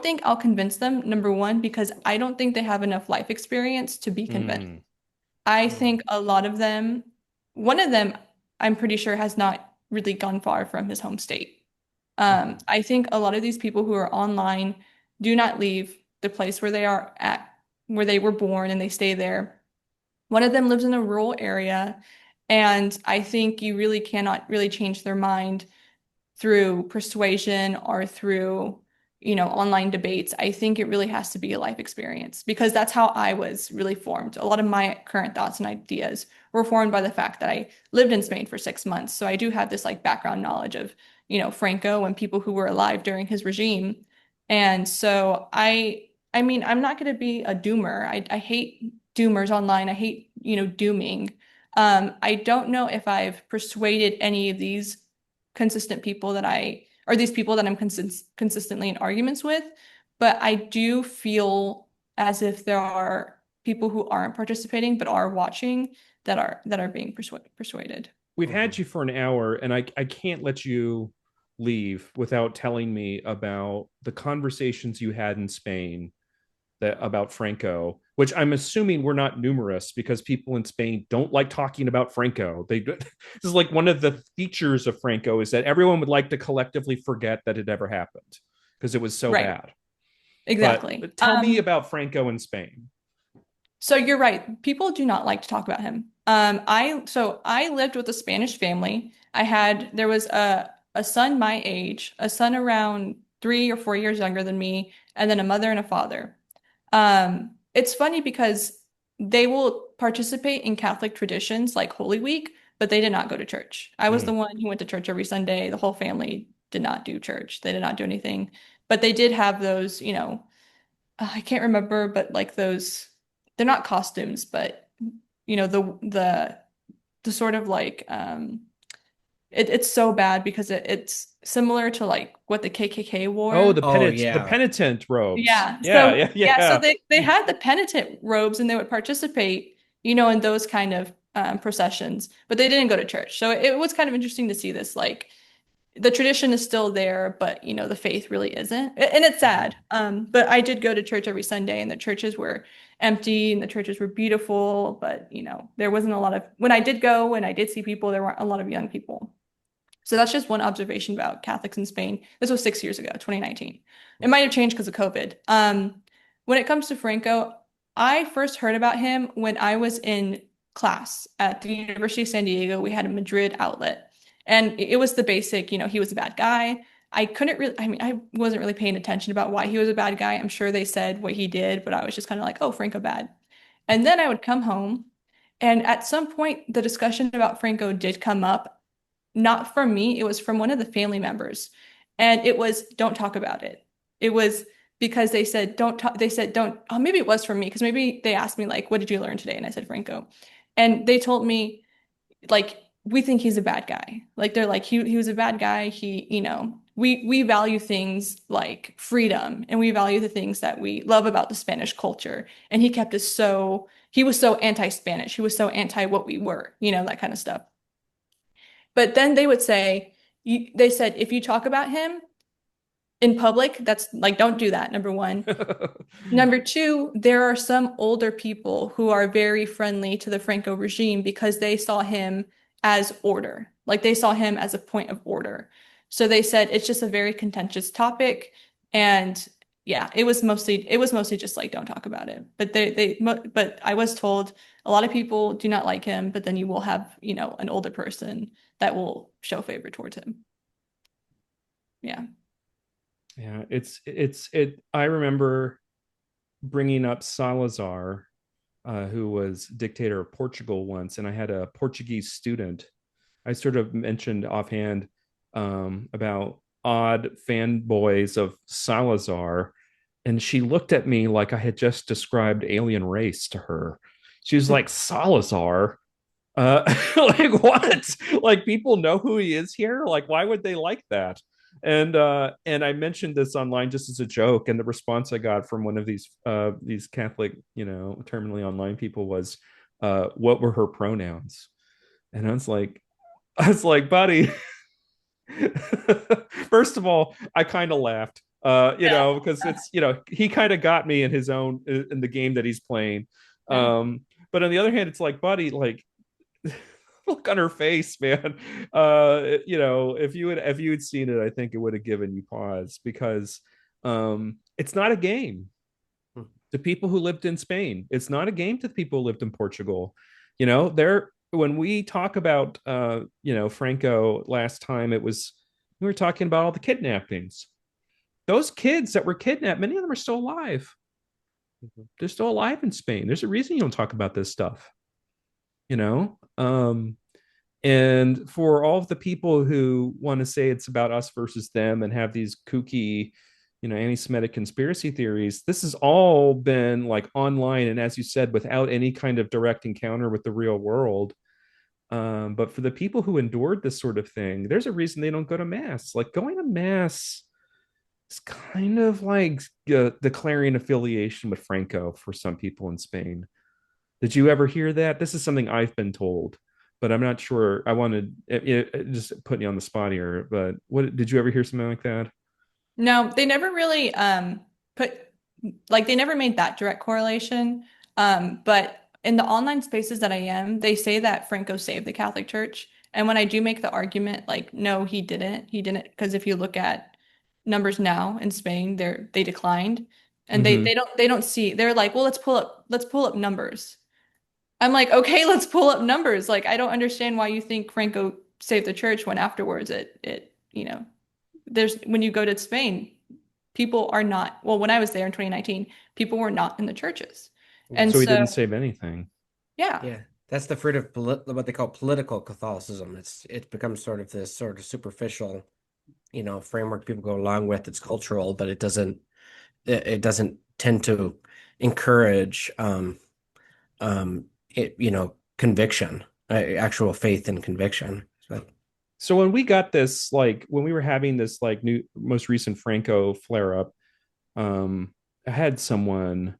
[SPEAKER 2] think I'll convince them, number one, because I don't think they have enough life experience to be convinced.
[SPEAKER 1] Mm.
[SPEAKER 2] I think a lot of them, one of them, I'm pretty sure has not really gone far from his home state.
[SPEAKER 3] Hmm.
[SPEAKER 2] I think a lot of these people who are online do not leave the place where they are at where they were born and they stay there. One of them lives in a rural area, and I think you really cannot really change their mind through persuasion or through, online debates. I think it really has to be a life experience because that's how I was really formed. A lot of my current thoughts and ideas were formed by the fact that I lived in Spain for 6 months. So I do have this like background knowledge of, Franco and people who were alive during his regime. And so I mean, I'm not going to be a doomer. I hate doomers online. I hate, dooming. I don't know if I've persuaded any of these consistent people that or these people that I'm consistently in arguments with, but I do feel as if there are people who aren't participating but are watching that are being persuaded.
[SPEAKER 1] We've
[SPEAKER 3] Mhm.
[SPEAKER 1] had you for an hour, and I can't let you leave without telling me about the conversations you had in Spain that about Franco, which I'm assuming were not numerous because people in Spain don't like talking about Franco. This is like one of the features of Franco is that everyone would like to collectively forget that it ever happened because it was so
[SPEAKER 2] Right,
[SPEAKER 1] bad.
[SPEAKER 2] exactly.
[SPEAKER 1] But tell me about Franco in Spain.
[SPEAKER 2] So you're right. People do not like to talk about him. I lived with a Spanish family. There was a son my age, a son around 3 or 4 years younger than me, and then a mother and a father. It's funny because they will participate in Catholic traditions like Holy Week, but they did not go to church. I was the
[SPEAKER 1] Mm.
[SPEAKER 2] one who went to church every Sunday. The whole family did not do church. They did not do anything, but they did have those, I can't remember, but like those, they're not costumes, but the sort of like it's so bad because it's similar to like what the KKK
[SPEAKER 1] Oh,
[SPEAKER 2] wore.
[SPEAKER 3] Oh
[SPEAKER 1] the
[SPEAKER 3] yeah.
[SPEAKER 1] penitent robes.
[SPEAKER 2] Yeah.
[SPEAKER 1] Yeah,
[SPEAKER 2] So
[SPEAKER 1] yeah,
[SPEAKER 2] yeah, so
[SPEAKER 1] yeah.
[SPEAKER 2] they had the penitent robes and they would participate, in those kind of processions, but they didn't go to church. So it was kind of interesting to see this like the tradition is still there, but the faith really isn't. And it's
[SPEAKER 3] Mhm.
[SPEAKER 2] sad. But I did go to church every Sunday and the churches were empty and the churches were beautiful, but there wasn't a lot of when I did go and I did see people, there weren't a lot of young people. So that's just one observation about Catholics in Spain. This was 6 years ago, 2019. It might have changed because of COVID. When it comes to Franco, I first heard about him when I was in class at the University of San Diego. We had a Madrid outlet, and it was the basic, he was a bad guy. I couldn't really, I mean, I wasn't really paying attention about why he was a bad guy. I'm sure they said what he did, but I was just kind of like, oh, Franco bad. And then I would come home, and at some point, the discussion about Franco did come up not from me, it was from one of the family members. And it was, don't talk about it. It was because they said, don't talk, they said, don't, oh, maybe it was from me, because maybe they asked me, like, what did you learn today? And I said, Franco. And they told me, like, we think he's a bad guy. Like, they're like, he was a bad guy. We value things like freedom and we value the things that we love about the Spanish culture. And he was so anti-Spanish. He was so anti what we were, that kind of stuff. But then they would say, they said, if you talk about him in public, that's like, don't do that, number one. Number two, there are some older people who are very friendly to the Franco regime because they saw him as order. Like they saw him as a point of order. So they said it's just a very contentious topic. And yeah, it was mostly just like don't talk about it. But I was told a lot of people do not like him, but then you will have, an older person that will show favor towards him. Yeah.
[SPEAKER 1] Yeah, it. I remember bringing up Salazar, who was dictator of Portugal once, and I had a Portuguese student. I sort of mentioned offhand about odd fanboys of Salazar, and she looked at me like I had just described alien race to her. She was like, Salazar? Like what? Like people know who he is here? Like why would they like that? And I mentioned this online just as a joke, and the response I got from one of these Catholic, terminally online people was, what were her pronouns? And I was like, buddy, first of all, I kind of laughed,
[SPEAKER 2] Yeah.
[SPEAKER 1] because it's, he kind of got me in his own in the game that he's playing.
[SPEAKER 2] Yeah.
[SPEAKER 1] But on the other hand, it's like, buddy, like look on her face, man. If you had seen it, I think it would have given you pause because it's not a game. to people who lived in Spain. It's not a game to the people who lived in Portugal. You know, they're when we talk about Franco last time, it was we were talking about all the kidnappings. Those kids that were kidnapped, many of them are still alive.
[SPEAKER 3] Mhm.
[SPEAKER 1] They're still alive in Spain. There's a reason you don't talk about this stuff, you know. And for all of the people who want to say it's about us versus them and have these kooky, anti-Semitic conspiracy theories, this has all been like online and, as you said, without any kind of direct encounter with the real world. But for the people who endured this sort of thing, there's a reason they don't go to mass. Like going to mass is kind of like declaring affiliation with Franco for some people in Spain. Did you ever hear that? This is something I've been told, but I'm not sure. I wanted just putting you on the spot here, but what did you ever hear something like that?
[SPEAKER 2] No, they never really put they never made that direct correlation. But in the online spaces that I am, they say that Franco saved the Catholic Church. And when I do make the argument, like, no, he didn't. He didn't, because if you look at numbers now in Spain, they declined. And they
[SPEAKER 1] Mm-hmm.
[SPEAKER 2] they don't see, they're like, well, let's pull up numbers. I'm like, okay, let's pull up numbers. Like, I don't understand why you think Franco saved the church when afterwards there's when you go to Spain, people are not, well, when I was there in 2019, people were not in the churches. And
[SPEAKER 3] Yeah.
[SPEAKER 1] So he
[SPEAKER 2] so,
[SPEAKER 1] didn't save anything.
[SPEAKER 2] yeah.
[SPEAKER 3] Yeah. That's the fruit of what they call political Catholicism. It becomes sort of this sort of superficial, framework people go along with. It's cultural, but it doesn't tend to encourage conviction, actual faith and conviction. So,
[SPEAKER 1] So when we got this, like when we were having this like new most recent Franco flare up, I had someone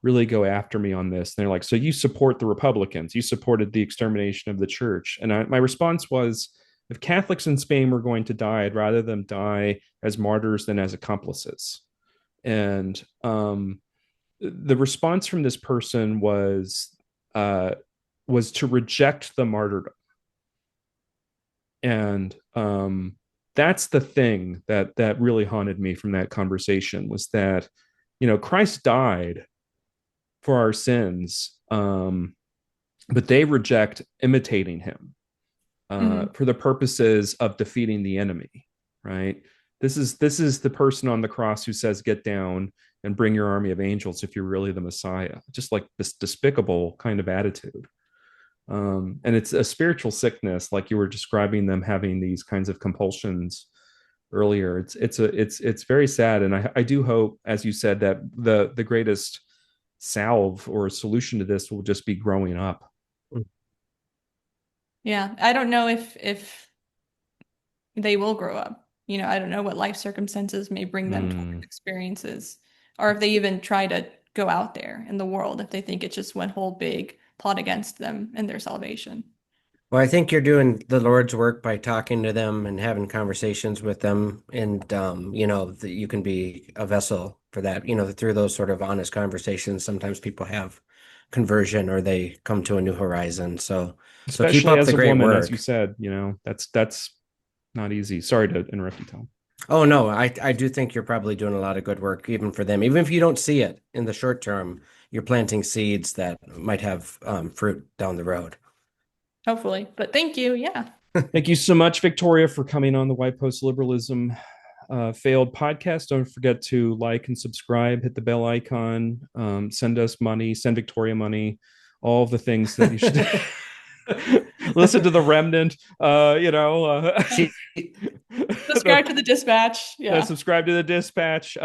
[SPEAKER 1] really go after me on this. And they're like, so you support the Republicans, you supported the extermination of the church. And my response was, if Catholics in Spain were going to die, I'd rather them die as martyrs than as accomplices. And the response from this person uh, was to reject the martyrdom. And that's the thing that really haunted me from that conversation, was that Christ died for our sins, but they reject imitating him
[SPEAKER 2] Hmm.
[SPEAKER 1] for the purposes of defeating the enemy. Right? This is the person on the cross who says, "Get down and bring your army of angels if you're really the Messiah." Just like this despicable kind of attitude. And it's a spiritual sickness, like you were describing them having these kinds of compulsions earlier. It's very sad, and I do hope, as you said, that the greatest salve or solution to this will just be growing up.
[SPEAKER 2] Yeah. I don't know if they will grow up. I don't know what life circumstances may bring them towards
[SPEAKER 1] Mm.
[SPEAKER 2] experiences, or if they even try to go out there in the world, if they think it's just one whole big plot against them and their salvation.
[SPEAKER 3] well, I think you're doing the Lord's work by talking to them and having conversations with them, and that you can be a vessel for that. Through those sort of honest conversations, sometimes people have conversion or they come to a new horizon. So keep
[SPEAKER 1] Especially
[SPEAKER 3] up
[SPEAKER 1] as
[SPEAKER 3] the
[SPEAKER 1] a
[SPEAKER 3] great
[SPEAKER 1] woman, as you
[SPEAKER 3] work.
[SPEAKER 1] said, that's not easy. Sorry to interrupt you, Tom.
[SPEAKER 3] Oh no, I do think you're probably doing a lot of good work even for them. Even if you don't see it in the short term, you're planting seeds that might have fruit down the road.
[SPEAKER 2] Hopefully. But thank you. Yeah.
[SPEAKER 1] Thank you so much, Victoria, for coming on the White Post Liberalism Failed podcast. Don't forget to like and subscribe, hit the bell icon, send us money, send Victoria money, all the things that you should listen to the remnant,
[SPEAKER 3] She
[SPEAKER 2] Subscribe to the dispatch. Yeah.
[SPEAKER 1] subscribe to the dispatch,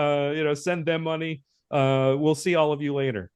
[SPEAKER 1] send them money. We'll see all of you later.